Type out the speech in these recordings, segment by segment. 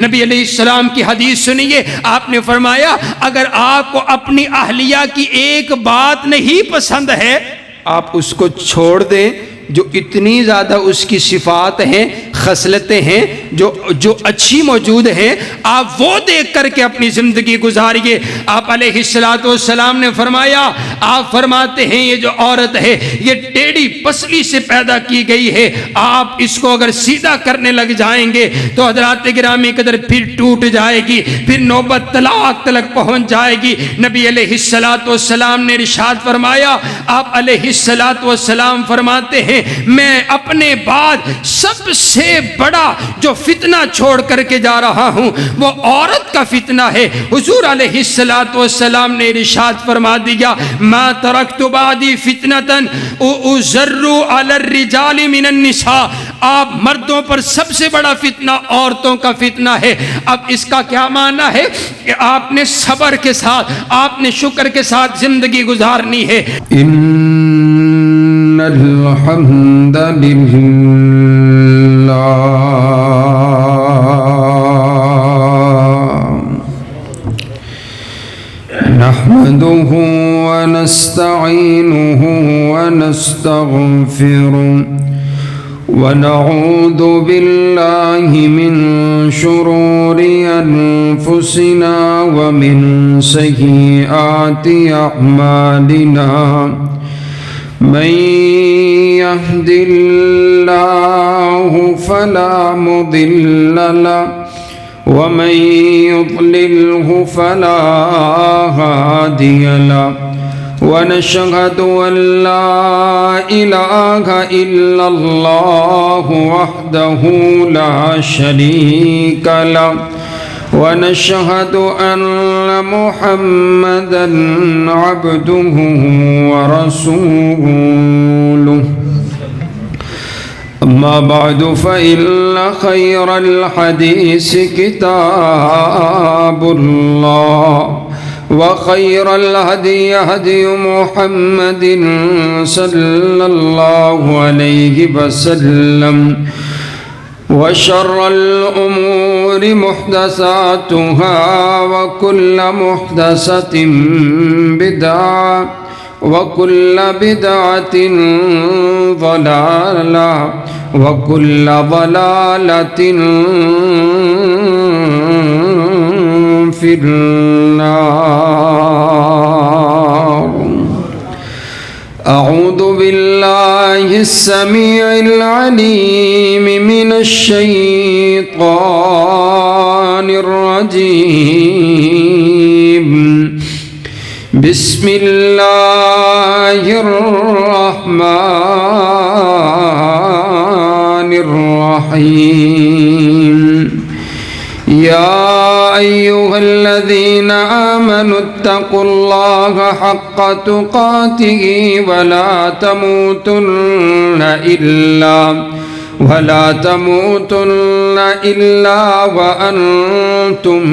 नबी अलैहिस्सलाम की हदीस सुनिए, आपने फरमाया अगर आपको अपनी अहलिया की एक बात नहीं पसंद है, आप उसको छोड़ दें जो इतनी ज़्यादा उसकी सिफ़ात हैं, खसलतें हैं जो अच्छी मौजूद हैं, आप वो देख करके अपनी ज़िंदगी गुजारिए। आप अलैहिस्सलातु वस्सलाम ने फरमाया, आप फरमाते हैं ये जो औरत है ये टेढ़ी पसली से पैदा की गई है, आप इसको अगर सीधा करने लग जाएंगे तो हज़रात गिरामी कदर फिर टूट जाएगी, फिर नौबत तलाक तक पहुँच जाएगी। नबी अलैहिस्सलातु वस्सलाम ने इरशाद फरमाया, आप अलैहिस्सलातु वस्सलाम फरमाते हैं मैं अपने बाद सबसे बड़ा जो फितना छोड़ करके जा रहा हूं वो औरत का फितना है। हुजूर अलैहिस्सलातु वस्सलाम ने इरशाद फरमा दिया, मा तरक्तु बादी फितनतन उज़र्रु अलर रिजाली मिनन निसा, आप मर्दों पर सबसे बड़ा फितना औरतों का फितना है। अब इसका क्या माना है कि आपने सब्र के साथ, आपने शुक्र के साथ जिंदगी गुजारनी है। अल्हम्दुलिल्लाह नहमदुहु व नस्तईनुहु व नस्तगफिरुहु व नऊज़ु बिल्लाहि मिन शुरूरि अनफुसिना व मिन सय्यिआति अअमालिना। मन यहदिल्लाहु फला मुदिल्ल लहु व मन युद्लिल्हु फला हादिय लहु व नशहदु अल्ला इलाहा इल्लल्लाहु वहदहु ला शरीका लहु व नशहदु अन्न मुहम्मदन अब्दुहु व रसूलुहु। अम्मा बअदु फ़इन्न खैरल हदीस किताबुल्लाह व खैरल हदी हदी मुहम्मदिन सल्लल्लाहु अलैहि वसल्लम व शर्रल उमूरि मुहदसातुहा व कुल्ल मुहदसतिन बिदअह व कुल्ल बिदअतिन ज़लाला व कुल्ल ज़लालतिन फिन्नार। अऊज़ु बिल्लाहिस समीइल अलीम मिनश शैतानिर रजीम। बिस्मिल्लाहिर रहमानिर रहीम। या अय्युहल्लज़ीना आमनुत्तक़ुल्लाहा हक़्क़ तुक़ातिही वला तमूतुन्न इल्ला व अंतुम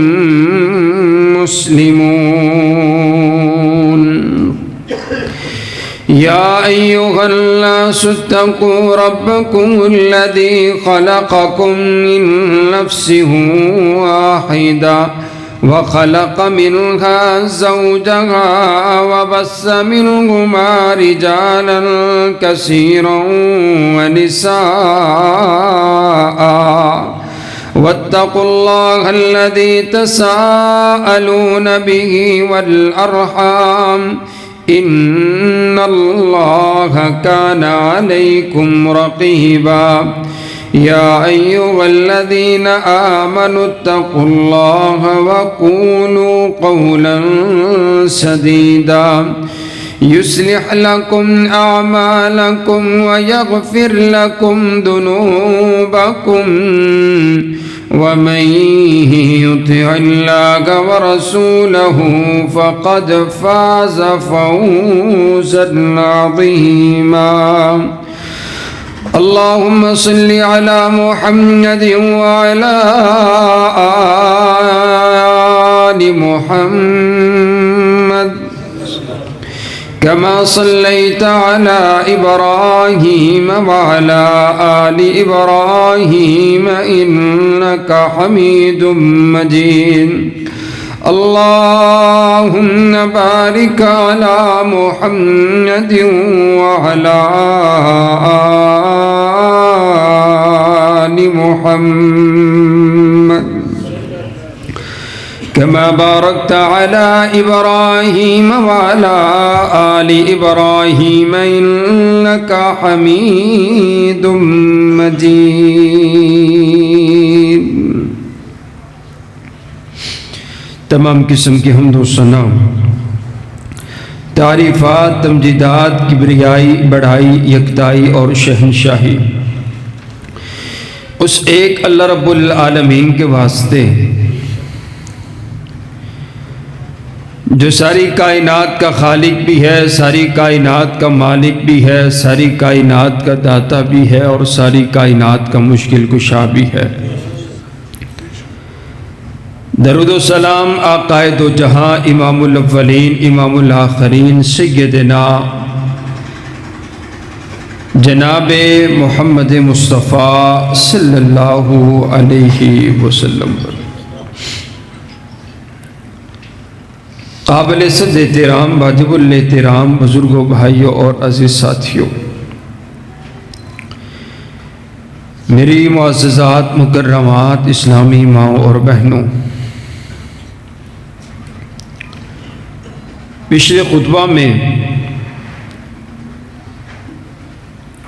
मुस्लिमून। या अय्युहन्नासु इत्तक़ू रब्बकुमुल्लज़ी खलक़कुम मिन नफ्सिन वाहिदा व खलक़ मिन्हा ज़ौजहा व बस्स मिन्हुमा रिजालन कसीरन व निसाअ वत्तक़ुल्लाहल्लज़ी तसाअलून बिही वल अर्हाम इन्नल्लाहा काना अलैकुम रक़ीबा। या अय्युहल्लज़ीना आमनुत्तक़ुल्लाहा व क़ूलू क़ौलन सदीदा युस्लिह लकुम अअमालकुम व यग़फिर लकुम दुनूबकुम व मन युति'िल्लाहा व रसूलहु फ़क़द फ़ाज़ फ़ौज़न अज़ीमा। अल्लाहुम्म सल्लि अला मुहम्मद व अला आलि मुहम्मद कमा सल्लैत अला इब्राहीम व अला आलि इब्राहीम इन्नका हमीदुम मजीद। अल्लाहुम्मा बारिक अला मुहम्मदिन व अला आलि मुहम्मद कमा बारकता अला इब्राहीम व अला आलि इब्राहीम इन्नका हमीदुम मजीद। तमाम किस्म की हम्द व सना, तारीफ़ात, तमजीदात, किबरियाई, बढ़ाई, यकताई और शहनशाही उस एक अल्लाह रब्बुल आलमीन के वास्ते जो सारी कायनात का खालिक भी है, सारी कायनात का मालिक भी है, सारी कायनात का दाता भी है और सारी कायनात का मुश्किल कुशा भी है। दरूद व सलाम आक़ाए दो जहां, इमामुल अव्वलीन इमामुल आखरीन, सय्यदना जनाबे मोहम्मद मुस्तफ़ा सल्लल्लाहु अलैहि वसल्लम पर काबिल सद एहतराम, वाजिबुल एहतराम बुजुर्गों, भाइयों और अज़ीज़ साथियों, मेरी मुअज़्ज़ज़ात मुकर्रमात इस्लामी माओं और बहनों, पिछले खुतबा में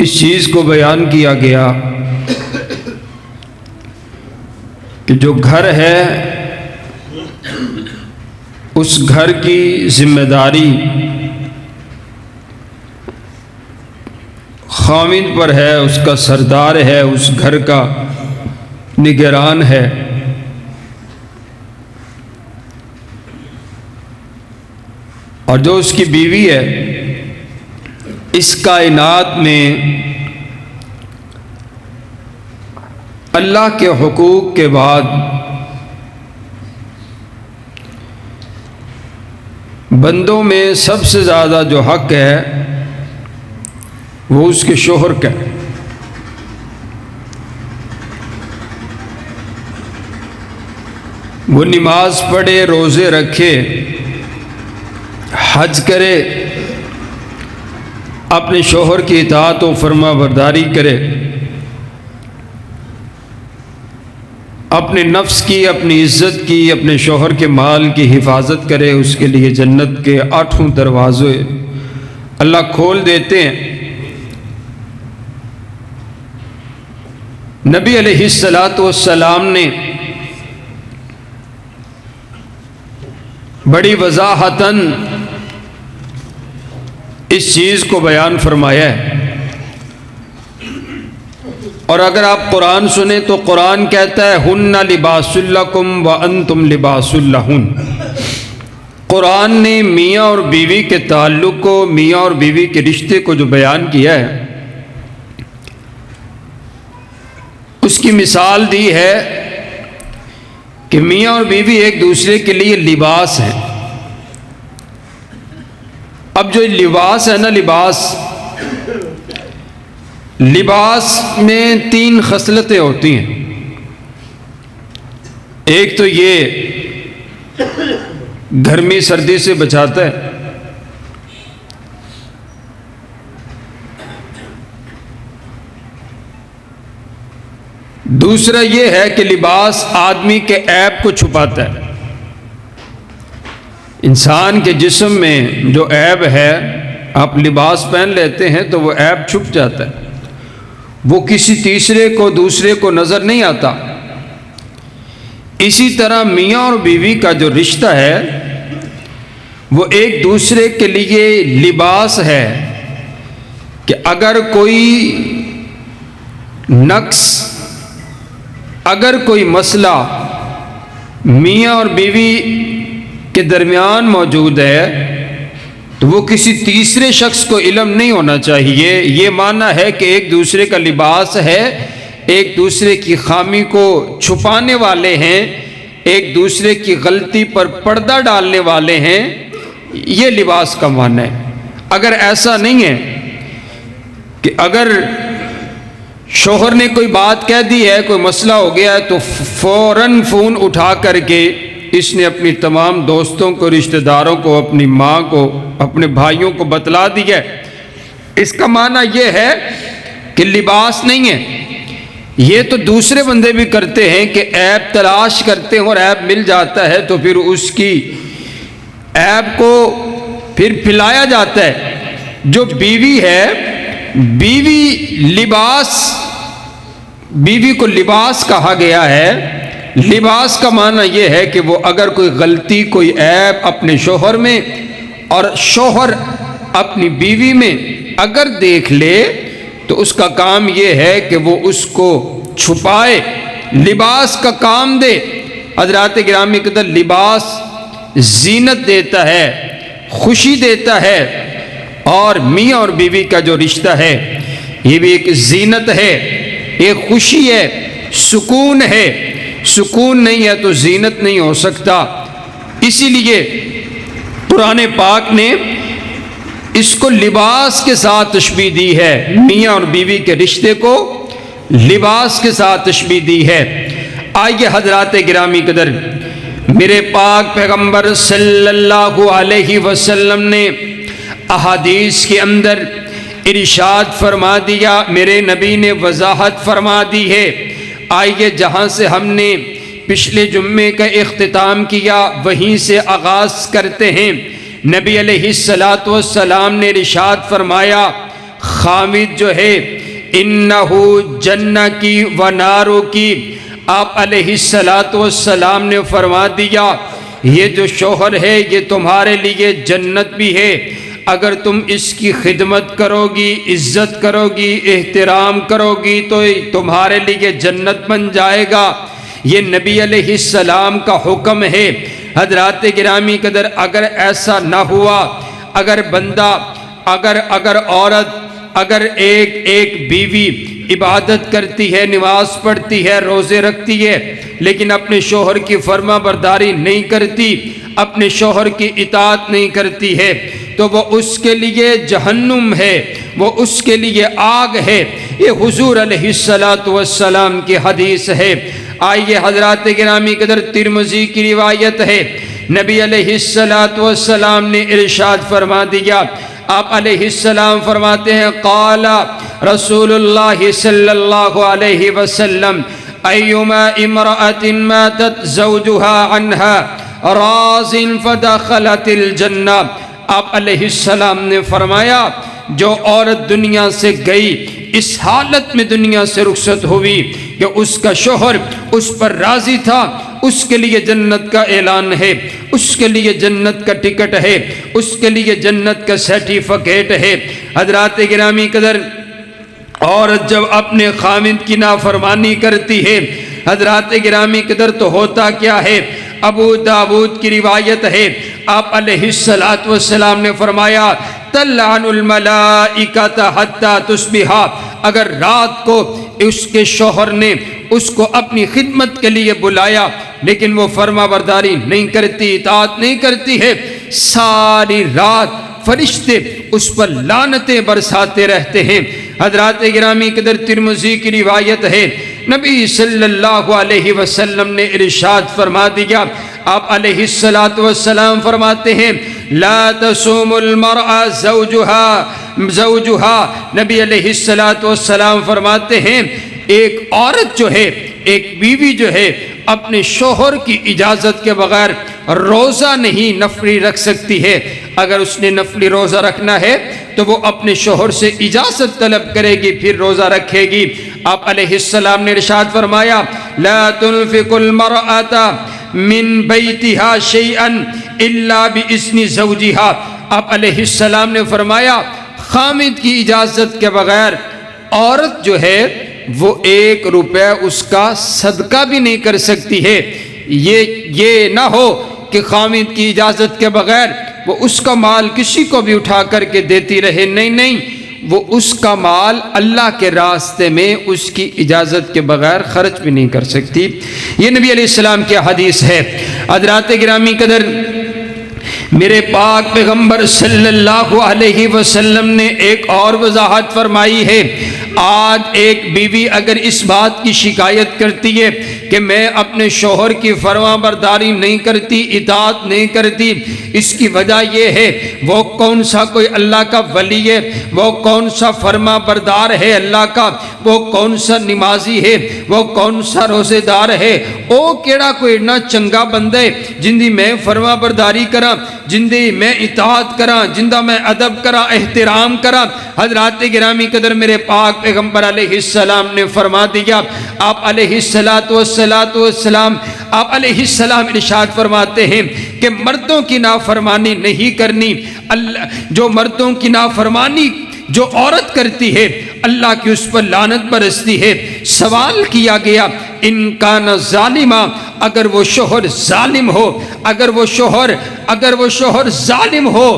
इस चीज़ को बयान किया गया कि जो घर है उस घर की जिम्मेदारी खामिद पर है, उसका सरदार है, उस घर का निगरान है। और जो उसकी बीवी है, इस कायनात में अल्लाह के हुकूक के बाद बंदों में सबसे ज़्यादा जो हक है वो उसके शोहर का है। वो नमाज पढ़े, रोज़े रखे, हज करे, अपने शोहर की इताअत व फरमा बरदारी करे, अपने नफ्स की, अपनी इज़्ज़त की, अपने शोहर के माल की हिफाजत करे। उसके लिए जन्नत के 8 दरवाज़े अल्लाह खोल देते हैं। नबी अलैहिस्सलातु वस्सलाम ने बड़ी वज़ाहतन इस चीज़ को बयान फरमाया है। और अगर आप कुरान सुने तो कुरान कहता है हुन्ना लिबासुल लकुम व अंतुम लिबासुल लहुन। कुरान ने मियाँ और बीवी के ताल्लुक़ को, मियाँ और बीवी के रिश्ते को जो बयान किया है, उसकी मिसाल दी है कि मियाँ और बीवी एक दूसरे के लिए लिबास हैं। अब जो लिबास है ना, लिबास में 3 खसलतें होती हैं। एक तो ये गर्मी सर्दी से बचाता है, दूसरा ये है कि लिबास आदमी के ऐब को छुपाता है। इंसान के जिस्म में जो ऐब है, आप लिबास पहन लेते हैं तो वो ऐब छुप जाता है, वो किसी तीसरे को, दूसरे को नज़र नहीं आता। इसी तरह मियाँ और बीवी का जो रिश्ता है वो एक दूसरे के लिए लिबास है कि अगर कोई नक्स, अगर कोई मसला मियाँ और बीवी के दरमियान मौजूद है तो वो किसी तीसरे शख्स को इल्म नहीं होना चाहिए। ये मानना है कि एक दूसरे का लिबास है, एक दूसरे की खामी को छुपाने वाले हैं, एक दूसरे की गलती पर पर्दा डालने वाले हैं, ये लिबास का माना है। अगर ऐसा नहीं है कि अगर शोहर ने कोई बात कह दी है, कोई मसला हो गया है, तो फौरन फ़ोन उठा करके इसने अपनी तमाम दोस्तों को, रिश्तेदारों को, अपनी माँ को, अपने भाइयों को बतला दिया है, इसका माना यह है कि लिबास नहीं है। ये तो दूसरे बंदे भी करते हैं कि ऐप तलाश करते हैं और ऐप मिल जाता है तो फिर उसकी ऐप को फिर फैलाया जाता है। जो बीवी है, बीवी को लिबास कहा गया है। लिबास का माना यह है कि वो अगर कोई गलती, कोई ऐब अपने शोहर में और शोहर अपनी बीवी में अगर देख ले तो उसका काम यह है कि वो उसको छुपाए, लिबास का काम दे। हज़रात गिरामी कदर, लिबास जीनत देता है, खुशी देता है, और मियाँ और बीवी का जो रिश्ता है ये भी एक जीनत है, एक खुशी है, सुकून है। सुकून नहीं है तो जीनत नहीं हो सकता। इसीलिए कुरान पाक ने इसको लिबास के साथ तशबीह दी है, मियाँ और बीवी के रिश्ते को लिबास के साथ तशबीह दी है। आइए हजरात गिरामी कदर, मेरे पाक पैगंबर सल्लल्लाहु अलैहि वसल्लम ने अहादीस के अंदर इरशाद फरमा दिया, मेरे नबी ने वजाहत फरमा दी है। आइए जहाँ से हमने पिछले जुम्मे का इख्तिताम किया वहीं से आगाज़ करते हैं। नबी अलैहिस्सलातु वस्सलाम ने इरशाद फरमाया, खामिद जो है इन्नहु जन्ना की व नारो की। आप अलैहिस्सलातु वस्सलाम ने फरमा दिया, ये जो शौहर है ये तुम्हारे लिए जन्नत भी है। अगर तुम इसकी खिदमत करोगी, इज्जत करोगी, एहतराम करोगी तो तुम्हारे लिए जन्नत बन जाएगा। ये नबी अलैहिस्सलाम का हुक्म है। हजरात गिरामी कदर, अगर ऐसा ना हुआ, अगर बंदा, अगर औरत, अगर एक बीवी इबादत करती है, नमाज पढ़ती है, रोज़े रखती है, लेकिन अपने शौहर की फर्मा बरदारी नहीं करती, अपने शौहर की इताअत नहीं करती है, तो वो उसके लिए जहन्नुम है, वो उसके लिए आग है। ये हुजूर अलैहिस्सलातु वस्सलाम की हदीस है। आइए हजरात गिरामी कदर, तिरमिज़ी की रिवायत है, नबी अलैहिस्सलातु वस्सलाम ने इरशाद फरमा दिया। आप अलैहिस्सलाम फरमाते हैं, क़ाला रसूलुल्लाह सल्लल्लाहु अलैहि वसल्लम, अय्युमा इम्रअतिन मातत ज़ौजुहा अन्हा राज़िन फदखलतिल जन्ना। आप अलैहिस्सलाम ने फरमाया, जो औरत दुनिया से गई, इस हालत में दुनिया से रुखसत हुई कि उसका शौहर उस पर राज़ी था, उसके लिए जन्नत का ऐलान है, उसके लिए जन्नत का टिकट है, उसके लिए जन्नत का सर्टिफिकेट है। हजरात गिरामी कदर, औरत जब अपने खामिद की नाफरमानी करती है, हजरात गिरामी कदर, तो होता क्या है? अबू दाऊद की रिवायत है, आप अलैहिस्सलातु वस्सलाम ने फरमाया, तल्लानुल मलाइकत हत्ता तुस्बिहा। अगर रात को उसके शौहर ने उसको अपनी खिदमत के लिए बुलाया लेकिन वो फर्मा बरदारी नहीं करती, इताअत नहीं करती है, सारी रात फरिश्ते उस पर लानतें बरसाते रहते हैं। हजरात गिरामी कदर, तिरमिज़ी की रिवायत है, नबी सल्लल्लाहु अलैहि वसल्लम ने इरशाद फरमा दिया। आप अलैहिस्सलातु वस्सलाम फरमाते हैं, ला तसूमुल मरअ ज़ौजुहा। नबी अलैहिस्सलातु वस्सलाम फरमाते हैं, एक औरत जो है, एक बीवी जो है, अपने शौहर की इजाज़त के बगैर रोज़ा नहीं नफली रख सकती है। अगर उसने नफली रोज़ा रखना है तो वो अपने शौहर से इजाज़त तलब करेगी, फिर रोज़ा रखेगी। आप अलैहिस्सलाम ने इरशाद फरमाया, ला तुनफिकुल मरअता मिन बैतिहा शैअन इल्ला बिइज़्नि ज़ौजिहा। आप अलैहिस्सलाम ने फरमाया, खामिद की इजाज़त के बगैर औरत जो है वो 1 रुपया उसका सदका भी नहीं कर सकती है। ये ना हो कि खामिद की इजाज़त के बगैर वो उसका माल किसी को भी उठा करके देती रहे। नहीं, वो उसका माल अल्लाह के रास्ते में उसकी इजाज़त के बगैर खर्च भी नहीं कर सकती। ये नबी अलैहिस्सलाम की हदीस है। हज़रात गिरामी कदर, मेरे पाक पैगंबर सल्लल्लाहु अलैहि वसल्लम ने एक और वजाहत फरमाई है। आज एक बीवी अगर इस बात की शिकायत करती है कि मैं अपने शोहर की फरमाबरदारी नहीं करती, इताअत नहीं करती, इसकी वजह यह है वो कौन सा कोई अल्लाह का वली है, वो कौन सा फरमाबरदार है अल्लाह का, वो कौन सा नमाजी है, वो कौन सा रोज़ेदार है, ओ केड़ा कोई इतना चंगा बंदा है जिंदी मैं फरमाबरदारी करा, जिंदी मैं इताअत करा, जिंदा मैं अदब करा, एहतराम करा। हज़रात गिरामी कदर मेरे पाक पैगंबर अलैहिस्सलाम ने फरमा दिया, आप अलैहिस्सलाम इरशाद फरमाते हैं कि मर्दों की नाफरमानी नहीं करनी। अल्लाह जो मर्दों की नाफरमानी जो औरत करती है अल्लाह की उस पर लानत बरसती है। सवाल किया गया, इनका न जालिमा, अगर वो शोहर जालिम हो, अगर वो शोहर जालिम हो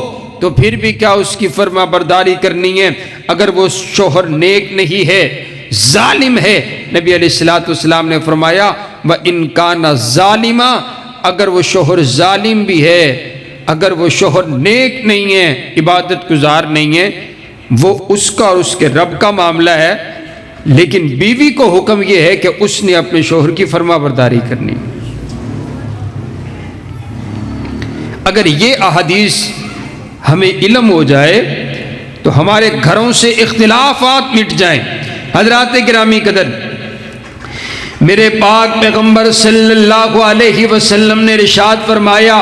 तो फिर भी क्या उसकी फरमा बरदारी करनी है? अगर वो शोहर नेक नहीं है, जालिम है, नबी अलैहिस्सलाम ने फरमाया व इनका न जालिमा, अगर वो शोहर जालिम भी है, अगर वो शोहर नेक नहीं है, इबादत गुजार नहीं है, वो उसका और उसके रब का मामला है। लेकिन बीवी को हुक्म यह है कि उसने अपने शोहर की फरमाबरदारी करनी। अगर ये अहादीस हमें इल्म हो जाए तो हमारे घरों से इख्तिलाफात मिट जाएं। हज़रात गिरामी कदर मेरे पाक पैगंबर सल्लल्लाहु अलैहि वसल्लम ने इरशाद फरमाया,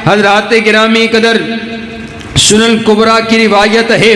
हज़रात गिरामी कदर सुनन कुबरा की रिवायत है,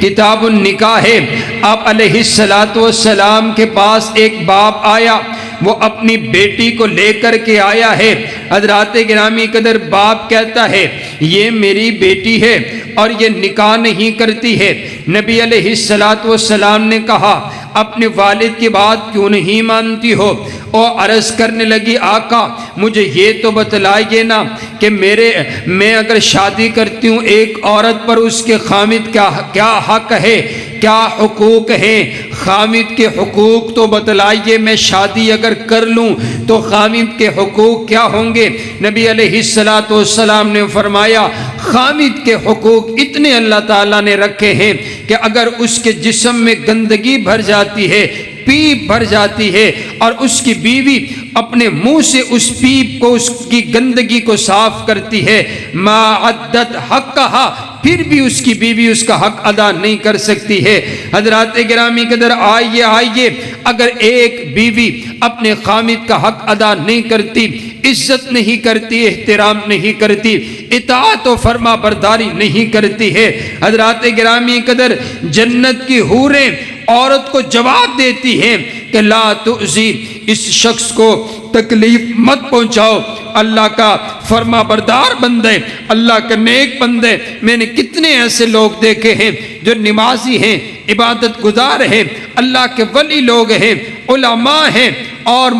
किताबुन निकाह है, आप अलैहिस्सलातु वस्सलाम के पास एक बाप आया, वो अपनी बेटी को लेकर के आया है। हज़रात गिरामी कदर बाप कहता है ये मेरी बेटी है और ये निकाह नहीं करती है। नबी अलैहिस्सलातु वस्सलाम ने कहा अपने वालिद की बात क्यों नहीं मानती हो? और अर्ज़ करने लगी, आका मुझे ये तो बतलाइए ना कि मैं अगर शादी करती हूँ एक औरत पर उसके खामिद क्या हक है, क्या हुकूक हैं? खामिद के हुकूक तो बतलाइए, मैं शादी अगर कर लूँ तो खामिद के हुकूक क्या होंगे? नबी अलैहिस्सलातु वस्सलाम ने फरमाया खामिद के हुकूक इतने अल्लाह ताला ने रखे हैं कि अगर उसके जिस्म में गंदगी भर जाती है, पीप भर जाती है और उसकी बीवी अपने मुंह से उस पीप को, उसकी गंदगी को साफ करती है, मा अद्दत हक़्क़हा, फिर भी उसकी बीवी उसका हक अदा नहीं कर सकती है। हज़रात गिरामी कदर आइए, अगर एक बीवी अपने खामिद का हक अदा नहीं करती, इज्जत नहीं करती, एहतराम नहीं करती, इताअत और फरमा बरदारी नहीं करती है, हज़रात गिरामी कदर जन्नत की हूरें औरत को जवाब देती हैं कि ला तुज़ी, इस शख्स को तकलीफ मत पहुंचाओ, अल्लाह का फरमा बरदार बंदे, अल्लाह के नेक बंदे। मैंने कितने ऐसे लोग देखे हैं जो नमाजी हैं, इबादत गुजार हैं, अल्लाह के वली लोग हैं, उलमा हैं और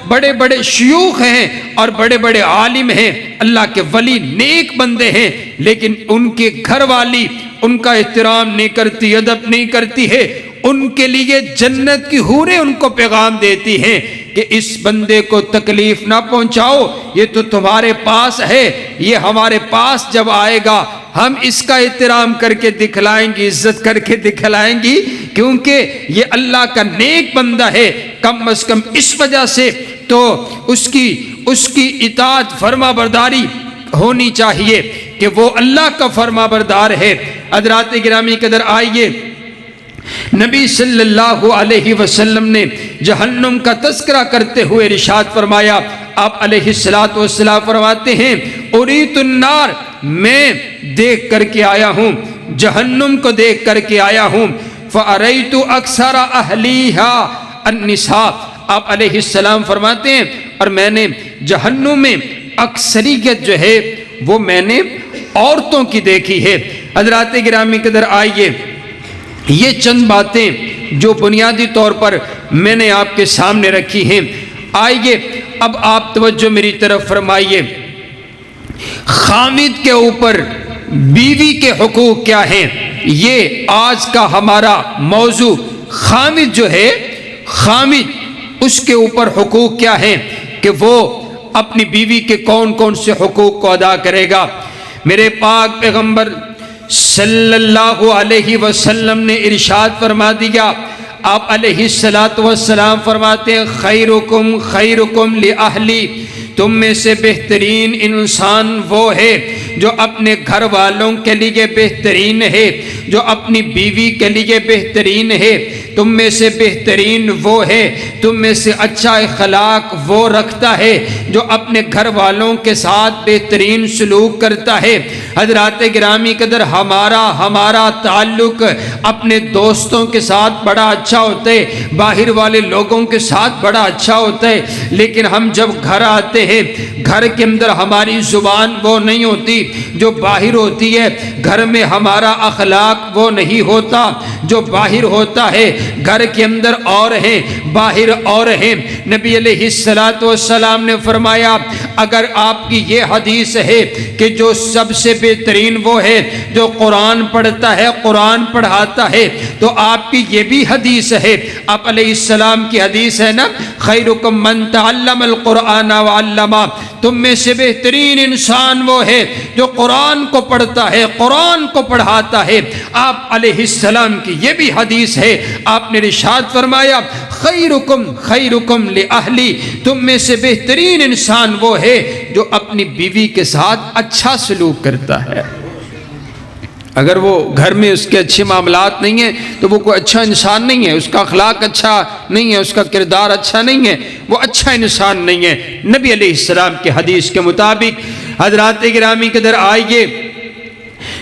बड़े बड़े शयूख हैं और बड़े बड़े आलिम हैं, अल्लाह के वली नेक बंदे हैं, लेकिन उनके घर वाली उनका एहतराम नहीं करती, अदब नहीं करती है। उनके लिए जन्नत की हूरें उनको पैगाम देती हैं कि इस बंदे को तकलीफ ना पहुंचाओ, ये तो तुम्हारे पास है, ये हमारे पास जब आएगा हम इसका एहतराम करके दिखलाएंगी, इज्जत करके दिखलाएंगी, क्योंकि ये अल्लाह का नेक बंदा है। कम अज कम इस वजह से तो उसकी इताअत फरमा बरदारी होनी चाहिए कि वो अल्लाह का फरमा बरदार है। हज़रात गिरामी कदर आइए, नबी सल्लल्लाहु अलैहि वसल्लम ने जहन्नुम का तज़किरा करते हुए इरशाद फरमाया, आप अलैहिस्सलातु वस्सलाम फरमाते हैं उरीतुन नार, मैं देख करके आया हूँ, जहन्नुम को देख करके आया हूँ, फ़अरैतु अक्सरा अहलीहा अन्निसा, आप अलैहिस्सलाम फरमाते हैं और मैंने जहन्नुम में अक्सरियत जो है वो मैंने औरतों की देखी है। हज़रात गिरामी कदर आइए, ये चंद बातें जो बुनियादी तौर पर मैंने आपके सामने रखी हैं। आइए अब आप तवज्जो मेरी तरफ फरमाइए, खामिद के ऊपर बीवी के हुकूक क्या हैं, ये आज का हमारा मौजू। खामिद जो है, खामिद उसके ऊपर हुकूक क्या हैं कि वो अपनी बीवी के कौन कौन से हुकूक को अदा करेगा। मेरे पाक पैगंबर सल्लल्लाहु अलैहि वसल्लम ने इरशाद फरमा दिया, आप अलैहिस्सलातु वस्सलाम फरमाते हैं, खैरुकुम खैरुकुम लि अहली, तुम में से बेहतरीन इंसान वो है जो अपने घर वालों के लिए बेहतरीन है, जो अपनी बीवी के लिए बेहतरीन है। तुम में से बेहतरीन वो है, तुम में से अच्छा अखलाक वो रखता है जो अपने घर वालों के साथ बेहतरीन सलूक करता है। हजरात गिरामी कदर, हमारा ताल्लुक अपने दोस्तों के साथ बड़ा अच्छा होता है, बाहर वाले लोगों के साथ बड़ा अच्छा होता है, लेकिन हम जब घर आते हैं, घर के अंदर हमारी जुबान वो नहीं होती जो बाहर होती है, घर में हमारा अखलाक वो नहीं होता जो बाहर होता है। घर के अंदर और है, बाहर और है। नबी अलैहिस्सलातु वस्सलाम ने फरमाया, अगर आपकी ये हदीस है कि जो सबसे बेहतरीन वो है जो कुरान पढ़ता है, कुरान पढ़ाता है, तो आपकी ये भी हदीस है। आप अलैहिस्सलाम की हदीस है ना, खैरुकुम मन तअल्लमल कुरान व अल्लमा, तुम में से बेहतरीन इंसान वो है जो कुरान को पढ़ता है, कुरान को पढ़ाता है। आप अलैहिस्सलाम की ये भी हदीस है। आपने इरशाद फरमाया, खैरुकुम खैरुकुम लि अहली, तुम में से बेहतरीन इंसान वो है जो अपनी बीवी के साथ अच्छा सलूक करता है। अगर वो घर में उसके अच्छे मामलात नहीं है तो वो कोई अच्छा इंसान नहीं है, उसका अखलाक अच्छा नहीं है, उसका किरदार अच्छा नहीं है, वो अच्छा इंसान नहीं है। नबी अलैहिस्सलाम के हदीस के मुताबिक हजरात गिरामी के दर आइए,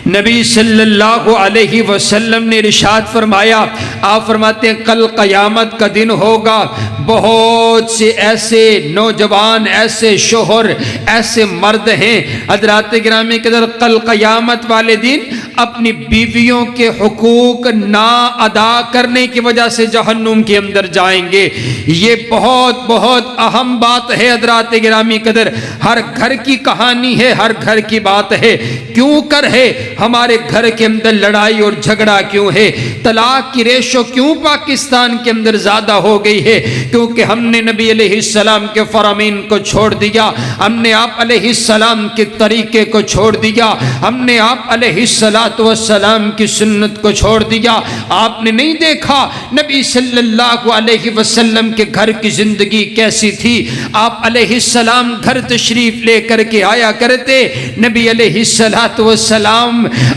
नबी सल्लल्लाहु अलैहि वसल्लम ने इरशाद फरमाया, आप फरमाते हैं, कल क़यामत का दिन होगा, बहुत से ऐसे नौजवान, ऐसे शोहर, ऐसे मर्द हैं हज़रात गिरामी के अंदर, कल क़यामत वाले दिन अपनी बीवियों के हुकूक ना अदा करने की वजह से जहन्नुम के अंदर जाएंगे। ये बहुत बहुत अहम बात है हज़रात गिरामी के अंदर, हर घर की कहानी है, हर घर की बात है। क्यों कर है हमारे घर के अंदर लड़ाई और झगड़ा क्यों है? तलाक की रेशो क्यों पाकिस्तान के अंदर ज़्यादा हो गई है? क्योंकि हमने नबी अलैहिस्सलाम के फरामीन को छोड़ दिया, हमने आप अलैहिस्सलाम के तरीके को छोड़ दिया, हमने आप अलैहिस्सलातु वस्सलाम की सुन्नत को छोड़ दिया। आपने नहीं देखा नबी सल्लल्लाहु अलैहि वसल्लम के घर की ज़िंदगी कैसी थी? आप अलैहिस्सलाम घर तशरीफ़ लेकर के आया करते। नबी अलैहिस्सलातु वस्सलाम,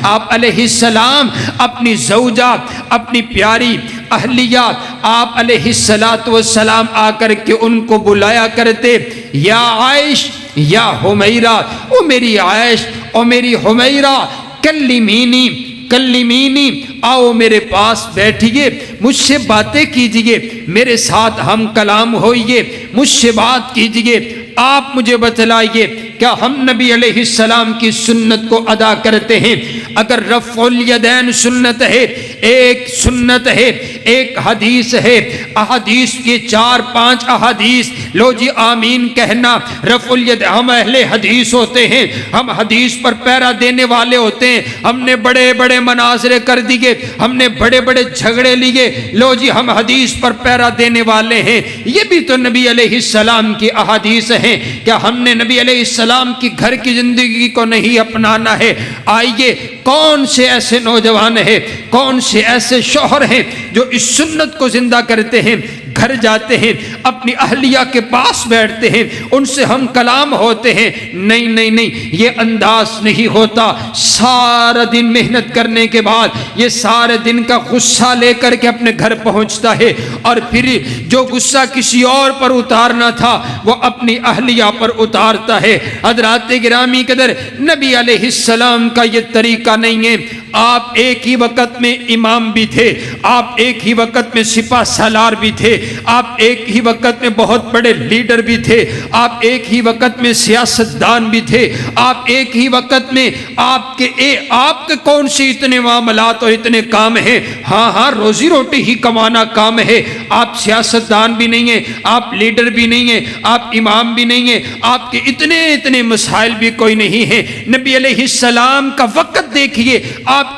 आप अलैहिस्सलाम अपनी ज़ौजा, अपनी प्यारी अहलिया, आप अलैहिस्सलातु वस्सलाम आकर के उनको बुलाया करते, या आयश या हुमैरा, ओ मेरी आयश, ओ मेरी हुमैरा, कल्लिमीनी कल्लिमीनी, आओ मेरे पास बैठिए, मुझसे बातें कीजिए, मेरे साथ हम कलाम होइए, मुझसे बात कीजिए। आप मुझे बतलाइए, क्या हम नबी अलैहिस्सलाम की सुन्नत को अदा करते हैं? अगर रफ़उल यदैन सुन्नत है, एक सुन्नत है, एक हदीस है, अहदीस के 4-5 अहदीस, लो जी आमीन कहना। रफ़उल यदैन, हम अहले हदीस होते हैं, हम हदीस पर पैरा देने वाले होते हैं। हमने बड़े बड़े मनाज़रे कर दिए, हमने बड़े बड़े झगड़े लिए, लो जी हम हदीस पर पैरा देने वाले हैं। ये भी तो नबी अलैहिस्सलाम की अहदीस है। क्या हमने नबी अलैहिस्सलाम की घर की जिंदगी को नहीं अपनाना है? आइए, कौन से ऐसे नौजवान हैं, कौन से ऐसे शौहर हैं जो इस सुन्नत को जिंदा करते हैं? घर जाते हैं, अपनी अहलिया के पास बैठते हैं, उनसे हम कलाम होते हैं। नहीं नहीं नहीं, ये अंदाज नहीं होता। सारा दिन मेहनत करने के बाद ये सारे दिन का गुस्सा लेकर के अपने घर पहुंचता है, और फिर जो गुस्सा किसी और पर उतारना था वो अपनी अहलिया पर उतारता है। हज़रात गिरामी कदर, नबी अलैहिस्सलाम का ये तरीका नहीं है। आप एक ही वक़्त में इमाम भी थे, आप एक ही वक़्त में सिपा सालार भी थे, आप एक ही वक़्त में बहुत बड़े लीडर भी थे, आप एक ही वक़्त में सियासतदान भी थे, आप एक ही वक़्त में आपके कौन से इतने मामलात और इतने काम हैं? हाँ हाँ, रोजी रोटी ही कमाना काम है। आप सियासतदान भी नहीं हैं, आप लीडर भी नहीं हैं, आप इमाम भी नहीं हैं, आपके इतने इतने मसाइल भी कोई नहीं है। नबी अलैहिस्सलाम का वक़्त देखिए,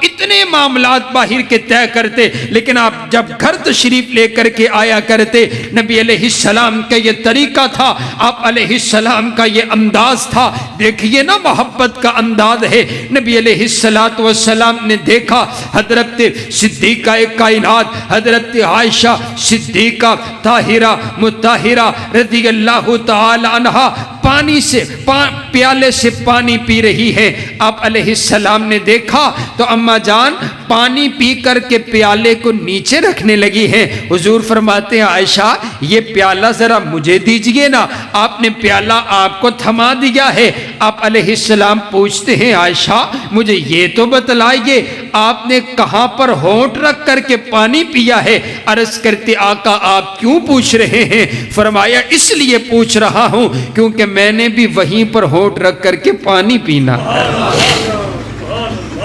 इतने मामलात बाहर के तय करते, लेकिन आप जब घर तशरीफ लेकर के आया कर करते। नबी अलैहिस्सलाम का ये तरीका था, आप अलैहिस्सलाम का ये अंदाज था। देखिए ना मोहब्बत का अंदाज है। नबी अलैहिस्सलातु वस्सलाम ने देखा हजरत सिद्दीका कायनात हजरत आयशा सिद्दीका ताहिरा मुताहिरा रज़ियल्लाहु ताला अन्हा पानी से प्याले से पानी पी रही है। आप अलैहिस्सलाम ने देखा तो अम्मा जान पानी पी करके प्याले को नीचे रखने लगी है। हुजूर फरमाते हैं आयशा ये प्याला जरा मुझे दीजिए ना। आपने प्याला आपको थमा दिया है। आप अलैहिस्सलाम पूछते हैं आयशा मुझे ये तो बतलाइए आपने कहां पर होंठ रख करके पानी पिया है। अर्ज करते आका आप क्यों पूछ रहे हैं। फरमाया इसलिए पूछ रहा हूं क्योंकि मैंने भी वहीं पर होंठ रख करके पानी पीना है।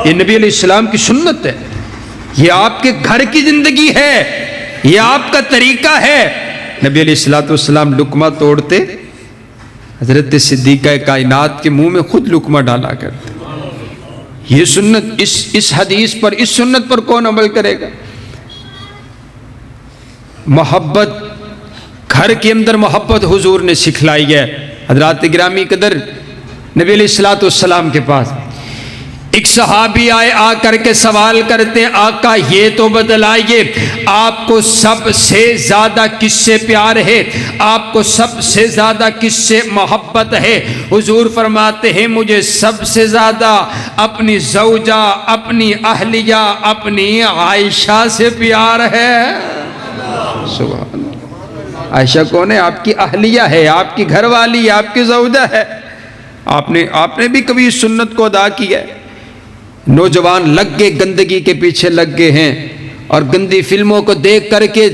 ये नबी अलैहिस्सलाम की सुन्नत है, ये आपके घर की जिंदगी है, ये आपका तरीका है। नबी अलैहिस्सलाम लुकमा तोड़ते हजरत सिद्दीका कायनात के मुंह में खुद लुकमा डाला करते। ये सुन्नत इस हदीस पर इस सुन्नत पर कौन अमल करेगा। मोहब्बत घर के अंदर मोहब्बत हुजूर ने सिखलाई है। हजरात गिरामी कदर नबी अलैहिस्सलाम के पास एक सहाबी आए आ करके सवाल करते आका ये तो बतलाइए आपको सबसे ज्यादा किससे प्यार है, आपको सबसे ज्यादा किससे मोहब्बत है। हुजूर फरमाते हैं मुझे सबसे ज्यादा अपनी ज़ौजा अपनी अहलिया अपनी आयशा से प्यार है। सुभान अल्लाह। आयशा कौन है। आपकी अहलिया है, आपकी घरवाली, आपकी ज़ौजा है। आपने भी कभी इस सुन्नत को अदा किया है। नौजवान लग गए गंदगी के पीछे लग गए हैं और गंदी फिल्मों को देख करके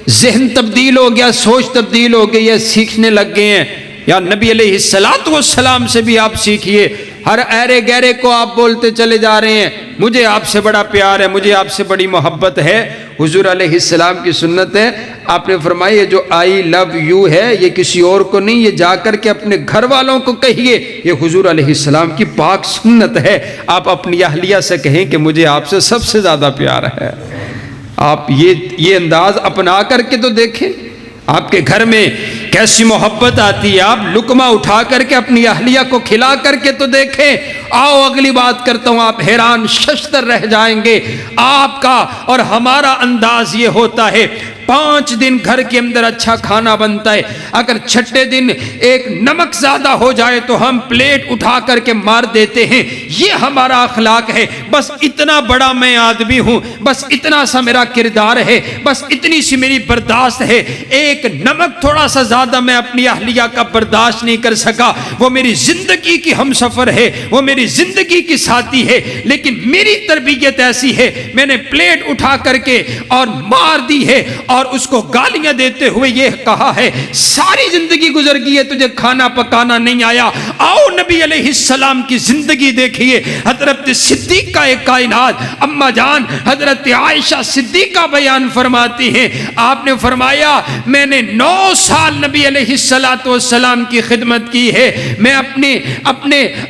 जहन तब्दील हो गया, सोच तब्दील हो गई है, सीखने लग गए हैं। या नबी अलैहिस्सलातु वस्सलाम से भी आप सीखिए। हर ऐरे गहरे को आप बोलते चले जा रहे हैं मुझे आपसे बड़ा प्यार है, मुझे आपसे बड़ी मोहब्बत है। हुजूर अलैहिस्सलाम की सुन्नत है। आपने फरमाया ये जो आई लव यू है ये किसी और को नहीं, ये जाकर के अपने घर वालों को कहिए। ये हुजूर अलैहिस्सलाम की पाक सुन्नत है। आप अपनी अहलिया से कहें कि मुझे आपसे सबसे ज्यादा प्यार है। आप ये अंदाज अपना करके तो देखें आपके घर में कैसी मोहब्बत आती है। आप लुकमा उठा करके अपनी अहलिया को खिला करके तो देखें। आओ अगली बात करता हूं, आप हैरान शश्तर रह जाएंगे। आपका और हमारा अंदाज ये होता है 5 दिन घर के अंदर अच्छा खाना बनता है, अगर छठे दिन एक नमक ज्यादा हो जाए तो हम प्लेट उठा करके मार देते हैं। ये हमारा अखलाक है। बस इतना बड़ा मैं आदमी हूं, बस इतना सा मेरा किरदार है, बस इतनी सी मेरी बर्दाश्त है। एक नमक थोड़ा सा ज्यादा मैं अपनी अहलिया का बर्दाश्त नहीं कर सका। वो मेरी जिंदगी की हमसफर है, वो मेरी जिंदगी की साथी है, लेकिन मेरी तरबियत ऐसी है मैंने प्लेट उठा करके और मार दी है और उसको गालियां देते हुए ये कहा है सारी जिंदगी गुजर गई है तुझे खाना पकाना नहीं आया। आओ नबी अलैहिस्सलाम की जिंदगी देखिए। हजरत सिद्दीका कायनात अम्मा जान हजरत आयशा सिद्दीका बयान फरमाती हैं आपने फरमाया मैंने 9 साल नबी अलैहिस्सलातु वस्सलाम की खिदमत की है। मैं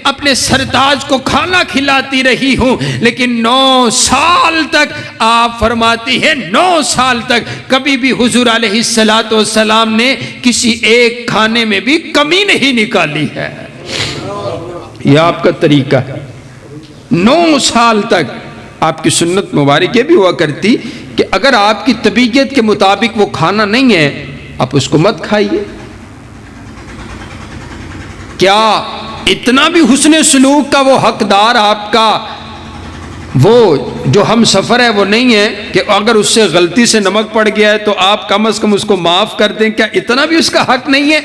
अपने सरताज को खाना खिलाती रही हूं, लेकिन 9 साल तक आप फरमाती है 9 साल तक कभी भी हुजूर अलैहिस्सलातु वस्सलाम ने किसी एक खाने में भी कमी नहीं निकाली है। यह आपका तरीका है। 9 साल तक आपकी सुन्नत मुबारक ये भी हुआ करती कि अगर आपकी तबीयत के मुताबिक वो खाना नहीं है आप उसको मत खाइए। क्या इतना भी हुस्न सलूक का वो हकदार आपका वो जो हम सफ़र है वो नहीं है कि अगर उससे गलती से नमक पड़ गया है तो आप कम से कम उसको माफ़ कर दें? क्या इतना भी उसका हक नहीं है?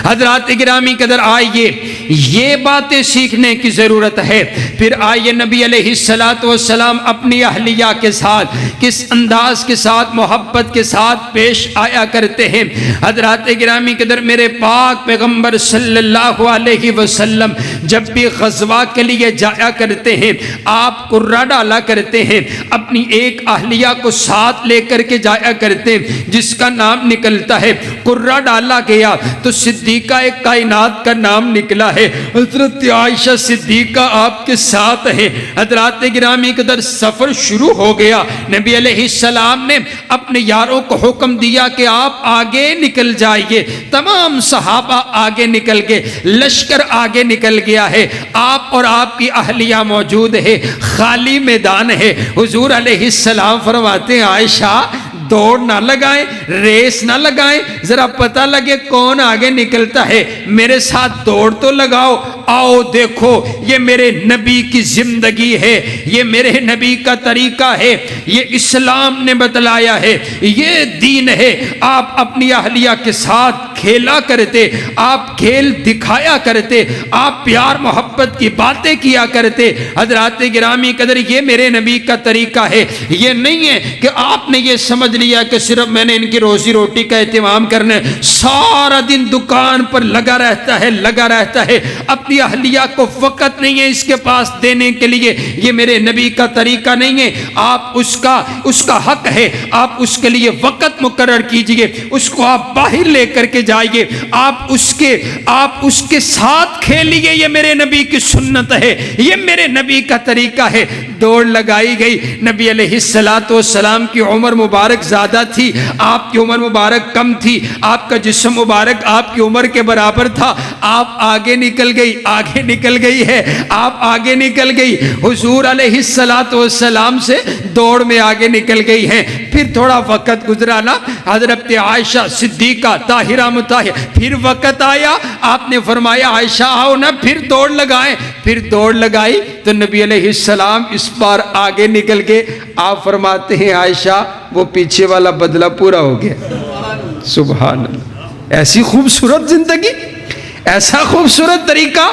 हजरात गिरामी कदर आइए ये बातें सीखने की ज़रूरत है। फिर आइए नबी अलैहिस्सलातु वस्सलाम अपनी अहलिया के साथ किस अंदाज के साथ मोहब्बत के साथ पेश आया करते हैं। हजरात गिरामी कदर मेरे पाक पैगम्बर सल्लल्लाहु अलैहि वसल्लम जब भी ग़ज़वा के लिए जाया करते हैं आप कुर्रा डाला करते हैं, अपनी एक अहलिया को साथ लेकर के जाया करते हैं जिसका नाम निकलता है कुर्रा डाला गया तो सिद्दीका कायनात का नाम निकला है हजरत आयशा सिद्दीका आपके साथ है। हजरात गिरामी कदर सफर शुरू हो गया। नबी अलैहिस्सलाम ने अपने यारों को हुक्म दिया कि आप आगे निकल जाइए। तमाम सहाबा आगे निकल गए, लश्कर आगे निकल गया है, आप और आपकी अहलिया मौजूद है, खाली मैदान है। हुजूर अलैहिस्सलाम फरमाते हैं आयशा दौड़ ना लगाएं, रेस ना लगाएं, जरा पता लगे कौन आगे निकलता है, मेरे साथ दौड़ तो लगाओ। आओ देखो ये मेरे नबी की जिंदगी है, ये मेरे नबी का तरीका है, ये इस्लाम ने बतलाया है, ये दीन है। आप अपनी अहलिया के साथ खेला करते, आप खेल दिखाया करते, आप प्यार मोहब्बत की बातें किया करते। हजरात गिरामी कदर ये मेरे नबी का तरीका है। ये नहीं है कि आपने ये समझ लिया कि सिर्फ मैंने इनकी रोजी रोटी का एहतमाम करना है, सारा दिन दुकान पर लगा रहता है, अपनी अहलिया को वक़्त नहीं है इसके पास देने के लिए। ये मेरे नबी का तरीका नहीं है। आप उसका हक है, आप उसके लिए वक़्त मुकर्रर कीजिए, उसको आप बाहर लेकर के जाइए, आप उसके साथ खेलिए। ये मेरे नबी की सुन्नत है, ये मेरे नबी का तरीका है। दौड़ लगाई गई। नबी अलैहिस्सलातु वस्सलाम की उम्र मुबारक ज़्यादा थी, आपकी उम्र मुबारक कम थी, आपका जिस्म मुबारक आपकी उम्र के बराबर था। आप आगे निकल गई है, आप आगे निकल गई। हुजूर अलैहिस्सलातु वस्सलाम से दौड़ में आगे निकल गई हैं। फिर थोड़ा वक़्त गुजरा ना, हज़रत आयशा सिद्दीका ताहिरा मुताहिर, फिर वक़्त आया, आपने फरमाया आयशा आओ ना, फिर दौड़ लगाएं। फिर दौड़ लगाई तो नबी अलैहिस्सलाम इस बार आगे निकल के आप फरमाते हैं आयशा वो पीछे वाला बदला पूरा हो गया। सुभान अल्लाह। ऐसी खूबसूरत जिंदगी, ऐसा खूबसूरत तरीका।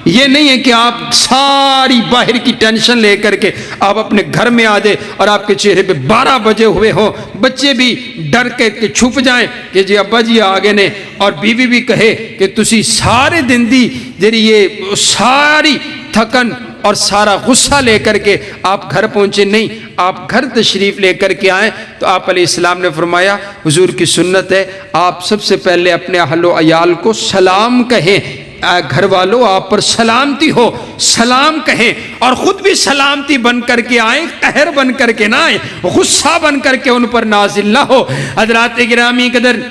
ये नहीं है कि आप सारी बाहर की टेंशन लेकर के आप अपने घर में आ जाए और आपके चेहरे पे 12 बजे हुए हो, बच्चे भी डर के छुप जाएं कि जी अब्बा जी आ गए ने, और बीवी भी कहे कि तुसी सारे दिन दी जेरी ये सारी थकन और सारा गुस्सा लेकर के आप घर पहुंचे। नहीं, आप घर तशरीफ़ लेकर के आए तो आप अलैहिस्सलाम ने फरमाया हुजूर की सुन्नत है आप सबसे पहले अपने अहलो अयाल को सलाम कहें, घर वालों आप पर सलामती हो, सलाम कहें और ख़ुद भी सलामती बन करके आए, कहर बन करके ना आए, गुस्सा बन करके उन पर नाजिल ना हो। हज़रात गिरामी कदर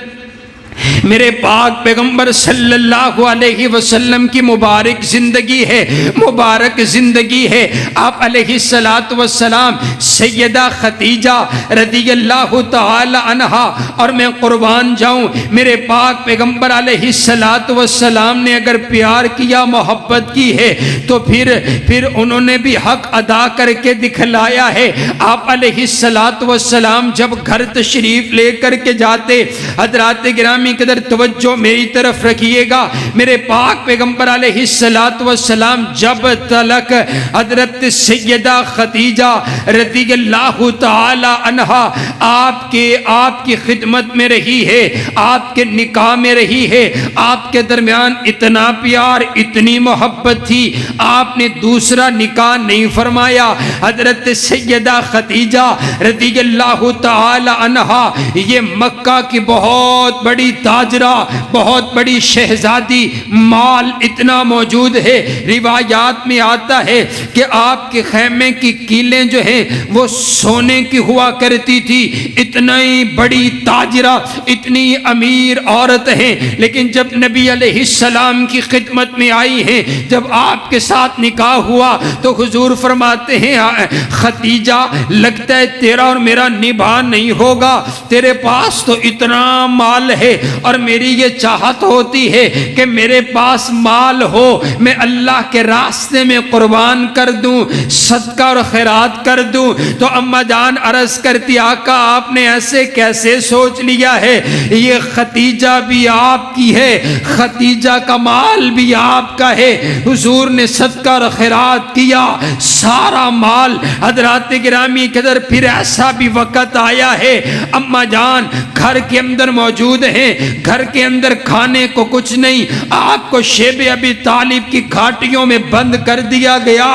मेरे पाक पैगंबर सल्लल्लाहु अलैहि वसल्लम की मुबारक ज़िंदगी है, मुबारक ज़िंदगी है। आप अलैहिस्सलातु वस्सलाम सैयदा खतीजा रज़ियल्लाहु तआला अन्हा, और मैं कुर्बान जाऊं मेरे पाक पैगंबर अलैहिस्सलातु वस्सलाम ने अगर प्यार किया, मोहब्बत की है तो फिर उन्होंने भी हक अदा करके दिखलाया है। आप अलैहिस्सलातु वस्सलाम जब घर तशरीफ़ लेकर के जाते, हज़रात गिरामी कदर तवज्जो मेरी तरफ रखिएगा, मेरे पाक पैगंबर अलैहिस्सलातु वस्सलाम जब तलक हजरत सैयदा खतीजा रज़ियल्लाहु तआला अन्हा आपकी खिदमत में रही है, आपके निकाह में रही है, आपके दरमियान इतना प्यार, इतनी मोहब्बत थी, आपने दूसरा निकाह नहीं फरमाया। हजरत सैयदा खतीजा रज़ियल्लाहु तआला अन्हा ये मक्का की बहुत बड़ी ताजरा, बहुत बड़ी शहजादी, माल इतना मौजूद है। रिवायात में आता है कि आपके खैमे की कीलें जो हैं वो सोने की हुआ करती थी। इतनी बड़ी ताजरा, इतनी अमीर औरत है, लेकिन जब नबी अलैहिस्सलाम की खिदमत में आई हैं, जब आपके साथ निकाह हुआ तो हुजूर फरमाते हैं खतीजा लगता है तेरा और मेरा निभा नहीं होगा, तेरे पास तो इतना माल है और मेरी ये चाहत होती है कि मेरे पास माल हो, मैं अल्लाह के रास्ते में कुर्बान कर दूं, सदका और खैरात कर दूं। तो अम्मा जान अर्ज करती आका आपने ऐसे कैसे सोच लिया है, ये खतीजा भी आपकी है, खतीजा का माल भी आपका है। हुजूर ने सदका और खैरात किया, सारा माल हजरात गिरामी कदर। फिर ऐसा भी वक़्त आया है अम्मा जान घर के अंदर मौजूद हैं, घर के अंदर खाने को कुछ नहीं, आपको शेब अबी तालिब की घाटियों में बंद कर दिया गया।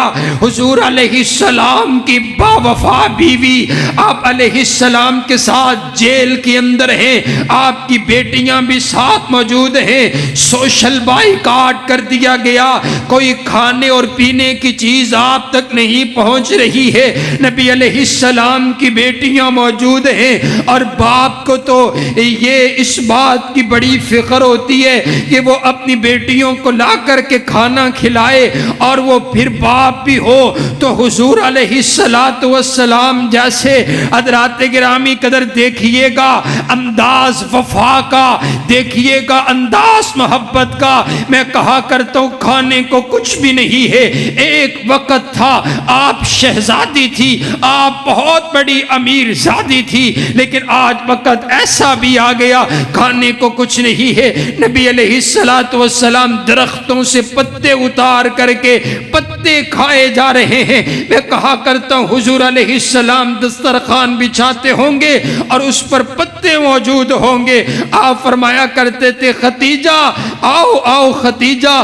हुजूर अलैहिस्सलाम की बावफा बीवी आप अलैहिस्सलाम के साथ जेल के अंदर हैं, आपकी बेटियां भी साथ मौजूद हैं। सोशल बाइकाट कर दिया गया, कोई खाने और पीने की चीज आप तक नहीं पहुंच रही है। नबी अलैहिस्सलाम की बेटियां मौजूद हैं और बाप को तो ये इस बात की बड़ी फिक्र होती है कि वो अपनी बेटियों को ला करके खाना खिलाए और वो फिर बाप भी हो। तो हुजूर अलैहिस्सलातु वस्सलाम जैसे हज़रात गिरामी कदर देखिएगा अंदाज वफा का, देखिएगा अंदाज मोहब्बत का। मैं कहा करता हूँ खाने को कुछ भी नहीं है। एक वक्त था आप शहजादी थी, आप बहुत बड़ी अमीर ज़ादी थी, लेकिन आज वक्त ऐसा भी आ गया खाने को कुछ नहीं है। नबी अलैहिस्सलातु वस्सलाम दरख्तों से पत्ते उतार करके पत्ते खाए जा रहे हैं। मैं कहा करता हूँ हुजूर अलैहिस्सलाम दस्तरखान बिछाते होंगे और उस पर पत्ते मौजूद होंगे। आप फरमाया करते थे खतीजा आओ आओ खतीजा,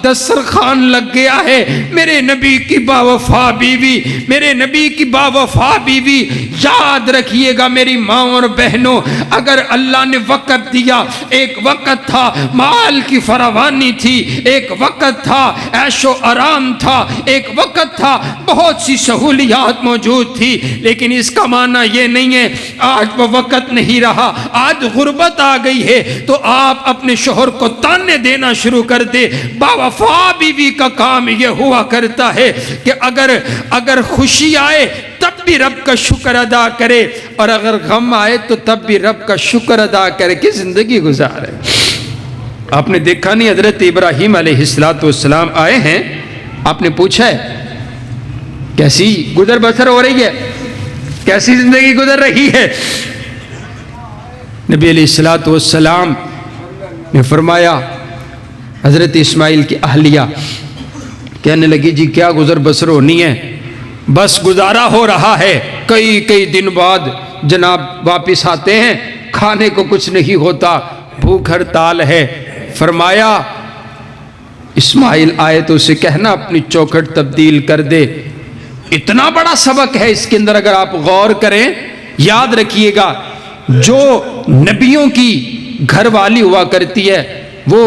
दस्तरखान लग गया है। मेरे नबी की बावफा बीवी, मेरे नबी की बावफा बीवी, याद रखिएगा मेरी माँ और बहनों, अगर अल्लाह ने वक़्त दिया, एक वक़्त था माल की फरावानी थी, एक वक़्त था ऐशो आराम था, एक वक़्त था बहुत सी सहूलियात मौजूद थी, लेकिन इसका माना ये नहीं है आज वो वक़्त नहीं रहा। आज गुर्बत आ गई है तो आप अपने शोहर को ताने देना शुरू कर दे। बावफा बीवी का काम ये हुआ करता है कि अगर खुशी आए तब भी रब का शुक्र अदा करे और अगर गम आए तो तब भी रब का शुक्र अदा करके जिंदगी गुजारे। आपने देखा नहीं हजरत इब्राहीम अलैहिस्सलाम आए हैं, आपने पूछा है कैसी गुजर बसर हो रही है, कैसी जिंदगी गुजर रही है। नबी अलैहिस्सलाम ने फरमाया, हजरत इस्माइल की अहलिया कहने लगी जी क्या गुजर बसर होनी है, बस गुजारा हो रहा है, कई कई दिन बाद जनाब वापस आते हैं, खाने को कुछ नहीं होता, भूख हड़ताल है। फरमाया इस्माइल आए तो उसे कहना अपनी चौखट तब्दील कर दे। इतना बड़ा सबक है इसके अंदर, अगर आप गौर करें। याद रखिएगा जो नबियों की घरवाली हुआ करती है वो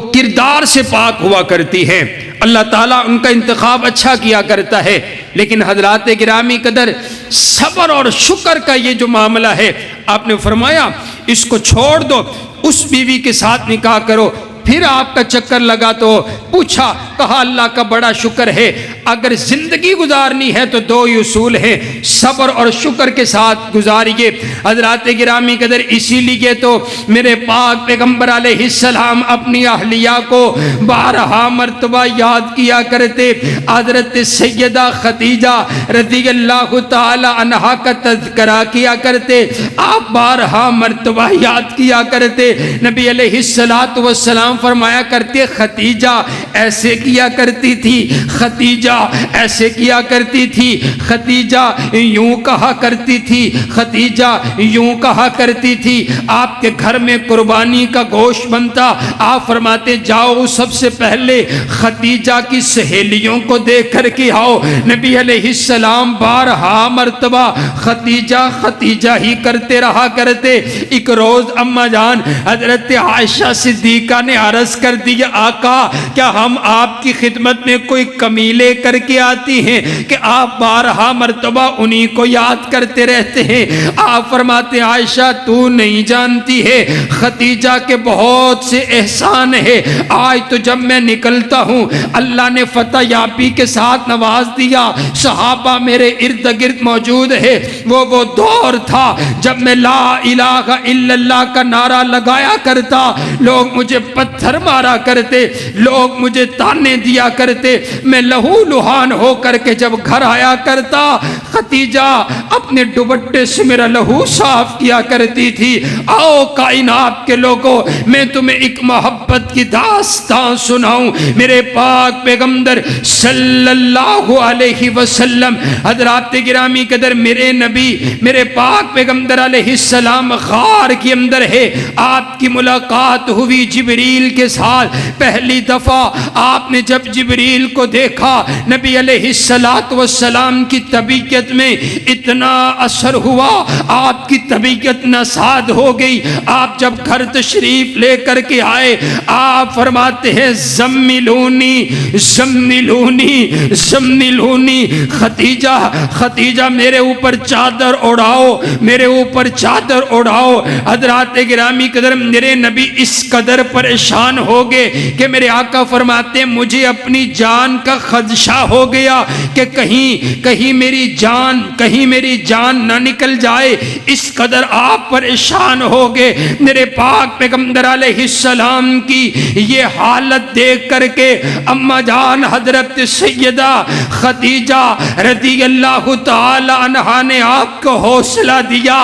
किरदार से पाक हुआ करती है, अल्लाह ताला उनका इंतखाब अच्छा किया करता है। लेकिन हजरात गिरामी कदर सब्र और शुक्र का ये जो मामला है, आपने फरमाया इसको छोड़ दो, उस बीवी के साथ निकाह करो। फिर आपका चक्कर लगा तो पूछा, कहा अल्लाह का बड़ा शुक्र है, अगर जिंदगी गुजारनी है तो दो ही उसूल हैं, सब्र और शुक्र के साथ गुजारिए। हजरात गिरामी कदर इसीलिए तो मेरे पाक पैगंबर अलैहिस्सलाम अपनी अहलिया को 12 मरतबा याद किया करते। हजरत सैयदा खदीजा रज़ियल्लाहु ताला अन्हा का तज़किरा किया करते, आप 12 मरतबा याद किया करते। नबी अलैहिस्सलातु वस्सलाम फरमाया करते खदीजा ऐसे किया करती थी, खदीजा ऐसे किया करती थी, खदीजा यूं कहा करती थी, खदीजा यूं कहा करती थी। आपके घर में कुर्बानी का गोश्त बनता, आप फरमाते जाओ सबसे पहले खदीजा की सहेलियों को देख कर के आओ। नबी अलैहिस्सलाम 12 मरतबा खदीजा खदीजा ही करते रहा करते। एक रोज अम्मा जान हजरत आयशा सिद्दीका ने अर्ज कर दिया, आका क्या हम आपकी खिदमत में कोई कमी लेकर के आती हैं कि आप 12 मरतबा उन्हीं को याद करते रहते हैं। आप फरमाते आयशा तू नहीं जानती है खदीजा के बहुत से एहसान है। आज तो जब मैं निकलता हूँ अल्लाह ने फतह याबी के साथ नवाज दिया, सहाबा मेरे इर्द गिर्द मौजूद है। वो दौर था जब मैं ला इलाहा इल्लल्लाह का नारा लगाया करता, लोग मुझे पत्थर मारा करते, लोग मुझे ताने दिया करते, मैं लहू लुहान हो करके जब घर आया करता, खतीजा अपने दुपट्टे से मेरा लहू साफ किया करती थी। आओ कायनात के लोगों, मैं तुम्हें एक मोहब्बत की दास्तान सुनाऊं। मेरे पाक पैगंबर सल्लल्लाहु अलैहि वसल्लम हजरात गिरामी कदर मेरे नबी मेरे पाक पैगंबर अलैहिस्सलाम गार के अंदर है। आपकी मुलाकात हुई जिब्रील के साथ। पहली दफा आपने जब जिब्रील को देखा, नबी अलैहिस्सलातु वस्सलाम की तबीयत में इतना असर हुआ, आपकी तबीयत नसाद हो गई। आप जब घर तशरीफ लेकर के आए, आप फरमाते हैं ज़म्मिलूनी ज़म्मिलूनी ज़म्मिलूनी, खतीजा खतीजा मेरे ऊपर चादर उड़ाओ, मेरे ऊपर चादर उड़ाओ। हजरात गिरामी कदर मेरे नबी इस कदर परेशान हो गए कि मेरे आका फरमाते मुझे अपनी जान का खदशा हो गया कि कहीं मेरी जान ना निकल जाए। इस कदर आप परेशान हो गए। मेरे पाक पैगंबर अलैहिस्सलाम की ये हालत देख करके अम्मा जान हजरत सैयदा खदीजा रज़ियल्लाहु ताला अन्हा ने आपको हौसला दिया।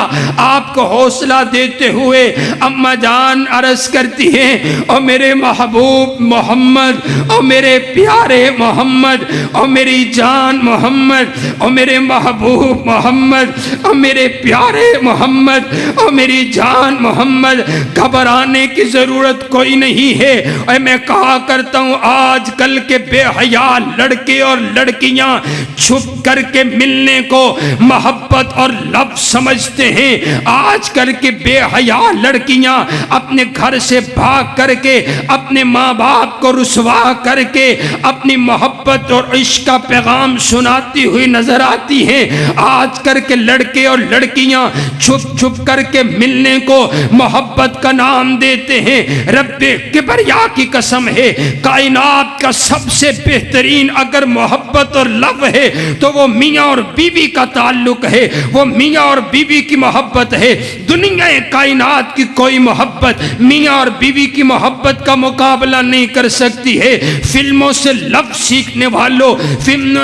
आपको हौसला देते हुए अम्मा जान अर्ज करती हैं, और मेरे महबूब मोहम्मद, और मेरे प्यारे मोहम्मद, और मेरी जान मोहम्मद, और मेरे महबूब मोहम्मद, और मेरे प्यारे मोहम्मद, और मेरी जान मोहम्मद, घबराने की जरूरत कोई नहीं है। और मैं कहा करता हूँ, आजकल के बेहया लड़के और लड़कियां छुप करके मिलने को मोहब्बत और लव समझते हैं। आजकल के बेहया लड़कियां अपने घर से भाग करके अपने माँ बाप को रुसवा करके अपनी मोहब्बत और इश्क का पैगाम सुनाती हुई नजर आती हैं। आजकल के लड़के और लड़कियां छुप छुप करके मिलने को मोहब्बत का नाम देते हैं। रब्बे किबरिया की कसम है, कायनात का सबसे बेहतरीन अगर मोहब्बत और लव है तो वो मियाँ और बीवी का ताल्लुक है, वो मियाँ और बीवी की मोहब्बत है। दुनिया कायनात की कोई मोहब्बत मियाँ और बीवी की मोहब्बत का मुकाबला नहीं कर सकती है। फिल्मों से लव सीखने वालों,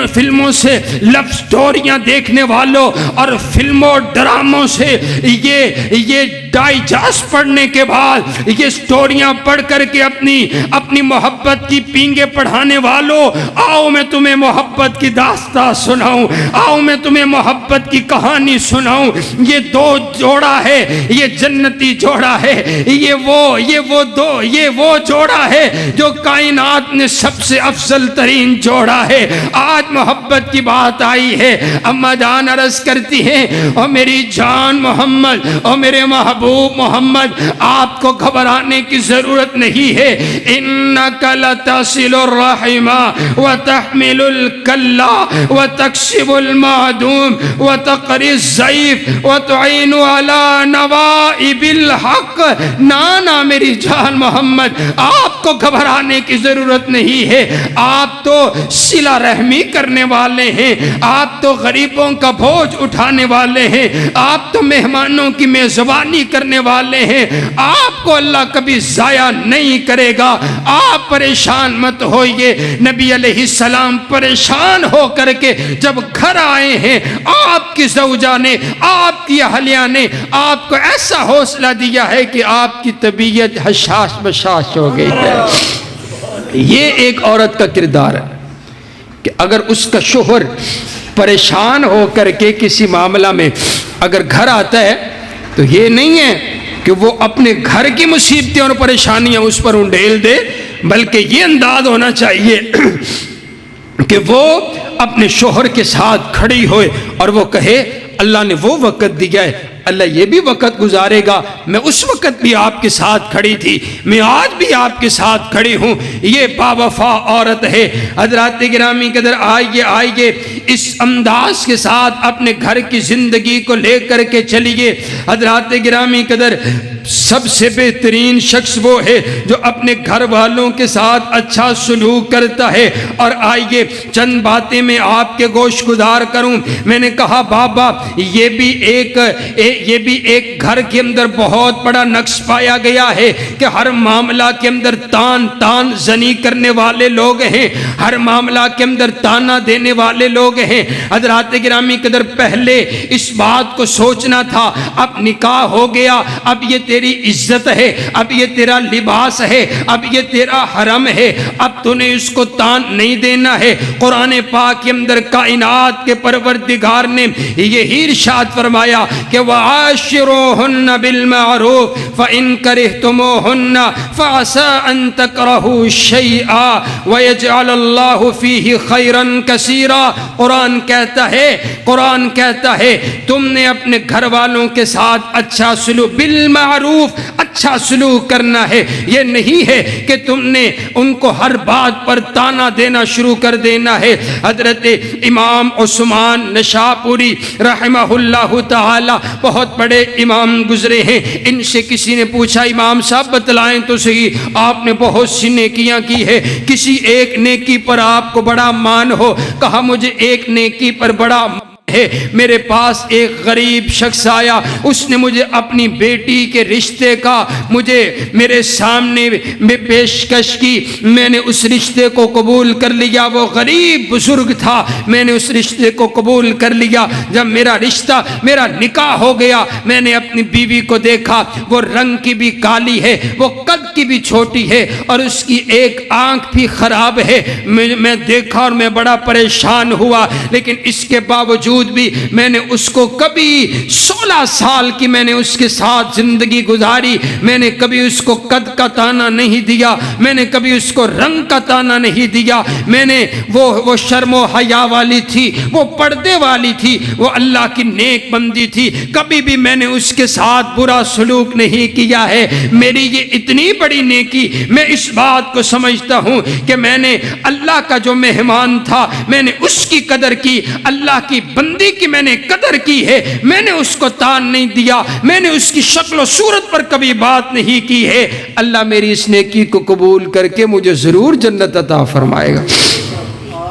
फिल्मों से लव स्टोरियां देखने वालों और फिल्मों ड्रामों से ये डाइजेस्ट पढ़ने के बाद ये स्टोरियां पढ़ करके अपनी मोहब्बत की पींगे पढ़ाने वालों, आओ मैं तुम्हें मोहब्बत की दास्तां सुनाऊं, आओ मैं तुम्हें मोहब्बत की कहानी सुनाऊं। ये दो जोड़ा है, ये जन्नती जोड़ा है, ये वो जोड़ा है जो कायनात ने सबसे अफजल तरीन जोड़ा है। आज मोहब्बत की बात आई है, अम्मा जान अर्ज करती हैं, और मेरी जान मोहम्मद, और मेरे महबूब मोहम्मद, आपको घबराने की जरूरत नहीं है। इन्नका लतसिलुर रहिमा व तहमिलुल कल्ला व तक्सिबुल मादूम व तक़रिज़ ज़ईफ़ व तुईनु अला नवाइबिल हक़। ना मेरी जान मोहम्मद, आपको घबराने की जरूरत नहीं है। आप तो सिला रहमी करने वाले हैं, आप तो गरीबों का बोझ उठाने वाले हैं, आप तो मेहमानों की मेजबानी करने वाले हैं। आपको अल्लाह कभी जाया नहीं करेगा। आप परेशान मत होइए। नबी अलैहिस्सलाम परेशान हो करके जब घर आए हैं, आपकी ज़ौजा ने, आपकी अहलिया ने आपको ऐसा हौसला दिया है कि आपकी तबीयत हशाश बशाश हो गई है। ये एक औरत का किरदार है कि अगर उसका शोहर परेशान हो करके किसी मामला में अगर घर आता है तो ये नहीं है कि वो अपने घर की मुसीबतें और परेशानियां उस पर उंडेल दे, बल्कि ये अंदाज होना चाहिए कि वो अपने शोहर के साथ खड़ी होए और वो कहे अल्लाह ने वो वक़्त दिया है, अल्लाह ये भी वक़्त गुजारेगा। मैं उस वक़्त भी आपके साथ खड़ी थी, मैं आज भी आपके साथ खड़ी हूँ। ये बावफा औरत है। हज़रात गिरामी कदर आइए इस अंदाज के साथ अपने घर की ज़िंदगी को लेकर के चलिए। हज़रात गिरामी कदर सबसे बेहतरीन शख्स वो है जो अपने घर वालों के साथ अच्छा सलूक करता है। और आइए चंद बातें मैं आपके गोशगुजार करूं। मैंने कहा बाबा ये भी एक घर के अंदर बहुत बड़ा नक्श पाया गया है कि हर मामला के अंदर तान जनी करने वाले लोग हैं, हर मामला के अंदर ताना देने वाले लोग हैं। हज़रात गिरामी कदर पहले इस बात को सोचना था, अब निकाह हो गया, अब ये तेरी इज्जत है, अब ये तेरा लिबास है, अब ये तेरा हरम है, अब तूने इसको तान नहीं देना है। कुरान पाक के अंदर कायनात के परवरदिगार ने यही इरशाद फरमाया कि वआशिरूहुन्ना बिल मारूफ फइन करिहतुमूहुन्ना फअसा अन तकरहू शैआ वयजअलल्लाहु फीही खैरन कसीरा। कुरान कहता है तुमने अपने घर वालों के साथ अच्छा सलूक, बिल मारूफ, अच्छा सलूक करना है। ये नहीं है कि तुमने उनको हर बात पर ताना देना शुरू कर देना है। हजरत इमाम उस्मान नशापुरी रहमहुल्लाहु ताला बहुत बड़े इमाम गुजरे हैं। इनसे किसी ने पूछा इमाम साहब बतलाएं तो सही, आपने बहुत सी नेकियां की है, किसी एक नेकी पर आपको बड़ा मान हो। कहा मुझे एक नेकी पर बड़ा है, मेरे पास एक गरीब शख्स आया, उसने मुझे अपनी बेटी के रिश्ते का मेरे सामने में पेशकश की, मैंने उस रिश्ते को कबूल कर लिया। वो गरीब बुजुर्ग था, मैंने उस रिश्ते को कबूल कर लिया। जब मेरा निकाह हो गया, मैंने अपनी बीवी को देखा, वो रंग की भी काली है, वो कद की भी छोटी है और उसकी एक आंख भी खराब है। मैं देखा और मैं बड़ा परेशान हुआ, लेकिन इसके बावजूद भी मैंने उसको कभी 16 साल की मैंने उसके साथ जिंदगी गुजारी, मैंने कभी उसको कद का ताना नहीं दिया, मैंने कभी उसको रंग का ताना नहीं दिया। मैंने वो शर्मो हया वाली थी, वो पर्दे वाली थी, वो अल्लाह की नेक बंदी थी, कभी भी मैंने उसके साथ बुरा सलूक नहीं किया है। मेरी ये इतनी बड़ी नेकी, मैं इस बात को समझता हूँ कि मैंने अल्लाह का जो मेहमान था, मैंने उसकी कदर की, अल्लाह की बंदी की मैंने कदर की है, मैंने उसको तान नहीं दिया, मैंने उसकी शक्ल सूरत पर कभी बात नहीं की है। अल्लाह मेरी इस नेकी को कबूल करके मुझे जरूर जन्नत अता फरमाएगा।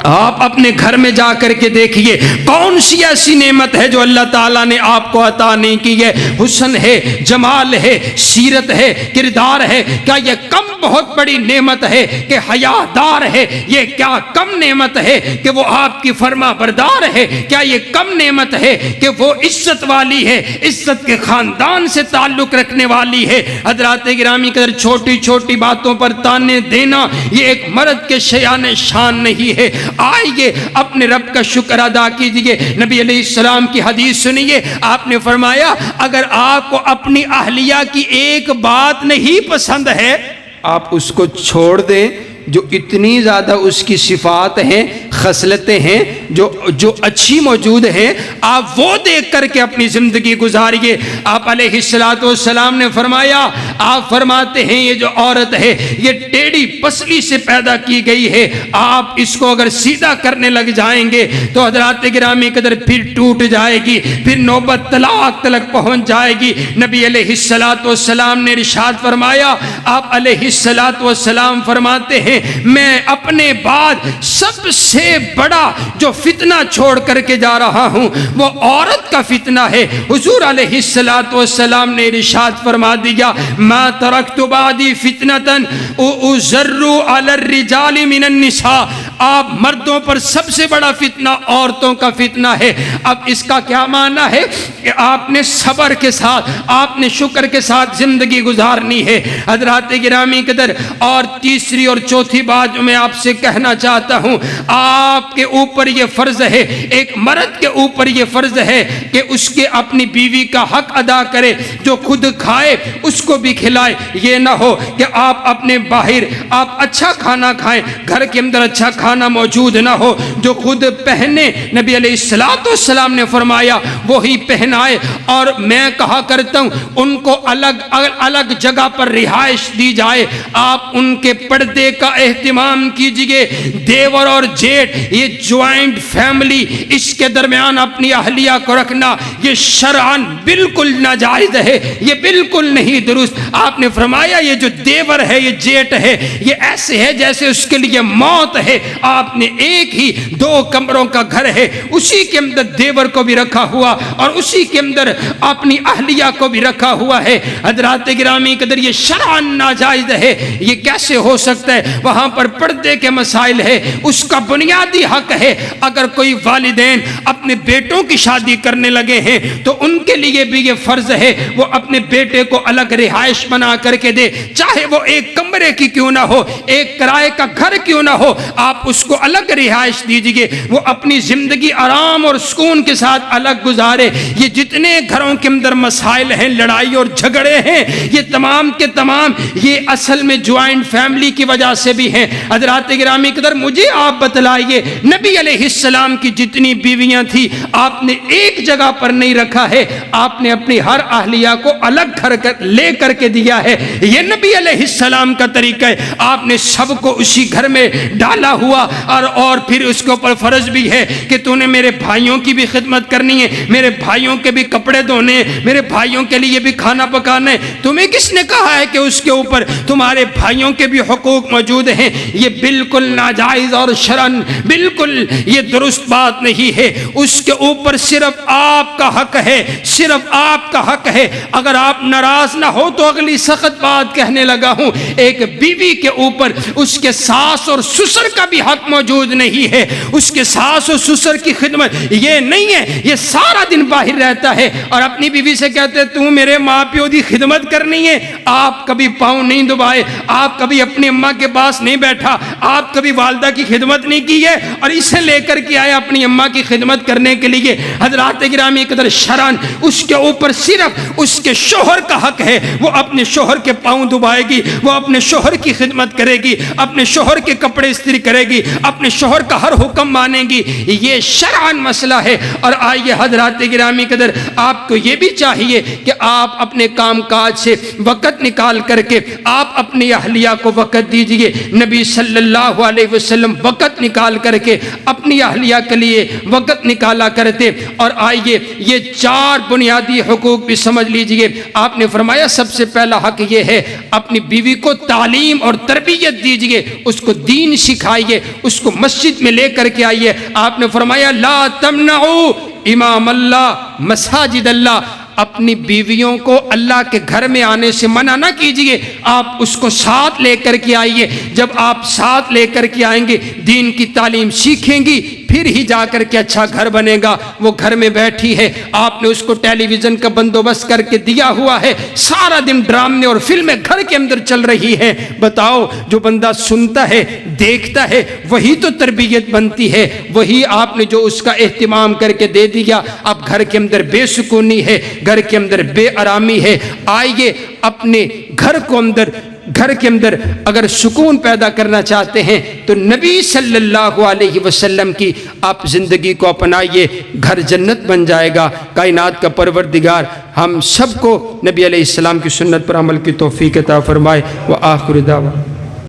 आप अपने घर में जा करके देखिए कौन सी ऐसी नेमत है जो अल्लाह ताला ने आपको अता नहीं की है। हुस्न है, जमाल है, सीरत है, किरदार है। क्या ये कम बहुत बड़ी नेमत है कि हयादार है? ये क्या कम नेमत है कि वो आपकी फरमा बरदार है? क्या ये कम नेमत है कि वो इज्जत वाली है, इज्जत के खानदान से ताल्लुक रखने वाली है? हजरात गिरामी कदर छोटी छोटी बातों पर ताने देना ये एक मर्द के शयान शान नहीं है। आइए अपने रब का शुक्र अदा कीजिए। नबी अलैहिस्सलाम की हदीस सुनिए, आपने फरमाया अगर आपको अपनी अहलिया की एक बात नहीं पसंद है, आप उसको छोड़ दें जो इतनी ज़्यादा उसकी सिफात हैं, खसलतें हैं जो अच्छी मौजूद हैं, आप वो देख करके अपनी ज़िंदगी गुजारिए। आप अलैहिस्सलातु वस्सलाम ने फरमाया, आप फरमाते हैं ये जो औरत है ये टेढ़ी पसली से पैदा की गई है, आप इसको अगर सीधा करने लग जाएंगे तो हज़रात गिरामी कदर फिर टूट जाएगी, फिर नौबत तलाक तक पहुँच जाएगी। नबी अलैहिस्सलातु वस्सलाम ने इरशाद फरमाया, आप अलैहिस्सलातु वस्सलाम फरमाते हैं मैं अपने बाद सबसे बड़ा जो फितना छोड़ करके जा रहा हूं वो औरत का फितना है। हुजूर अलैहिस्सलातु वस्सलाम ने इरशाद फरमा दिया, मा तरक्तु बादी फितनतन उज़र्रु अलर रिजाली मिनन निसा। आप मर्दों पर सबसे बड़ा फितना औरतों का फितना है। अब इसका क्या माना है कि आपने सब्र के साथ, आपने शुक्र के साथ जिंदगी गुजारनी है। हज़रात गिरामी कदर और तीसरी और चौथी बात जो मैं आपसे कहना चाहता हूं, आपके ऊपर यह फर्ज है, एक मर्द के ऊपर यह फर्ज है कि उसके अपनी बीवी का हक अदा करे, जो खुद खाए उसको भी खिलाए। ये ना हो कि आप अपने बाहर आप अच्छा खाना खाएं, घर के अंदर अच्छा खाना मौजूद ना हो, जो खुद पहने नबी अलैहिस्सलाम ने फरमाया वही पहनाए। और मैं कहा करता हूँ उनको अलग अलग जगह पर रिहाइश दी जाए, आप उनके पर्दे का एहतिमाम कीजिए। देवर और जेठ ये ज्वाइंट फैमिली, इसके दरमियान अपनी अहलिया को रखना ये शरअन बिल्कुल नाजायज है, ये बिल्कुल नहीं दुरुस्त। आपने फरमाया ये जो देवर है ये जेठ है ये ऐसे है जैसे उसके लिए मौत है। आपने एक ही 2 कमरों का घर है, उसी के अंदर देवर को भी रखा हुआ और उसी के अंदर अपनी अहलिया को भी रखा हुआ है। हज़रात गिरामी कदर ये शरअन नाजायज है, ये कैसे हो सकता है? वहां पर पर्दे के मसाइल है, उसका बुनियादी हक है। अगर कोई वालिदैन अपने बेटों की शादी करने लगे हैं तो उनके लिए भी ये फर्ज है वो अपने बेटे को अलग रिहाइश बना करके दे, चाहे वो एक कमरे की क्यों ना हो, एक किराए का घर क्यों ना हो, आप उसको अलग रिहाइश दीजिए। वो अपनी जिंदगी आराम और सुकून के साथ अलग गुजारे। ये जितने घरों के अंदर मसाइल हैं, लड़ाई और झगड़े हैं, ये तमाम के तमाम ये असल में ज्वाइंट फैमिली की वजह से भी हैं। हज़रात गिरामी कदर मुझे आप बतलाइए, नबी अलैहिस्सलाम की जितनी बीवियां थी आपने एक जगह पर नहीं रखा है, आपने अपनी हर अहलिया को अलग घर ले करके दिया है। ये नबी अलैहिस्सलाम का तरीका है। आपने सबको उसी घर में डाला हुआ और फिर उसके ऊपर फर्ज भी है कि तूने मेरे भाइयों की भी खिदमत करनी है, मेरे भाइयों के भी कपड़े धोने, मेरे भाइयों के लिए भी खाना पकाना है। तुम्हें किसने कहा है कि उसके ऊपर तुम्हारे भाइयों के भी हुकूक मौजूद हैं? ये बिल्कुल नाजायज और शरअन बिल्कुल ये दुरुस्त बात नहीं है। उसके ऊपर सिर्फ आपका हक है, सिर्फ आपका हक है। अगर आप नाराज ना हो तो अगली सख्त बात कहने लगा हूं, एक बीवी के ऊपर उसके सास और ससुर का भी हक मौजूद नहीं है। उसके सास और ससुर की खिदमत ये नहीं है, ये सारा दिन बाहर रहता है और अपनी बीवी से कहते तू मेरे माँ प्यो की खिदमत करनी है। आप कभी पाँव नहीं दबाए, आप कभी अपनी अम्मा के पास नहीं बैठा, आप कभी वालदा की खिदमत नहीं की है और इसे लेकर के आए अपनी अम्मा की खिदमत करने के लिए। हज़रात गिरामी कदर शरअन उसके ऊपर सिर्फ उसके शोहर का हक है, वो अपने शोहर के पाँव दबाएगी, वो अपने शोहर की खिदमत करेगी, अपने शोहर के कपड़े इस्त्री करेगी, अपने शोहर का हर हुक्म मानेगी। ये शरअन मसला है। और आइए हज़रात गिरामी कदर आपको ये भी चाहिए कि आप अपने काम काज से वक़्त निकाल करके आप अपनी अहलिया को वक़्त दीजिए। नबी सल्लल्लाहु अलैहि वसल्लम वक़्त निकाल करके अपनी अहलिया के लिए वक़्त निकाला करते। और आइए ये 4 बुनियादी हुकूक भी समझ लीजिए। आपने फरमाया सबसे पहला हक ये है अपनी बीवी को तालीम और तरबियत दीजिए, उसको दीन सिखाइए, उसको मस्जिद में लेकर के आइए। आपने फरमाया ला तमनऊ इमाम अल्लाह मसाजिद अल्लाह, अपनी बीवियों को अल्लाह के घर में आने से मना ना कीजिए, आप उसको साथ लेकर के आइए। जब आप साथ लेकर के आएंगे दीन की तालीम सीखेंगी, फिर ही जाकर के अच्छा घर बनेगा। वो घर में बैठी है, आपने उसको टेलीविज़न का बंदोबस्त करके दिया हुआ है, सारा दिन ड्रामे और फिल्में घर के अंदर चल रही है। बताओ जो बंदा सुनता है देखता है वही तो तरबियत बनती है, वही आपने जो उसका एहतिमाम करके दे दिया। अब घर के अंदर बेसुकूनी है, घर के अंदर बेआरामी है। आइए अपने घर के अंदर अगर सुकून पैदा करना चाहते हैं तो नबी सल्लल्लाहु अलैहि वसल्लम की आप ज़िंदगी को अपनाइए, घर जन्नत बन जाएगा। कायनात का परवरदिगार हम सबको नबी अलैहिस्सलाम की सुन्नत पर अमल की तौफीक अता फरमाए। व आखिर दावा।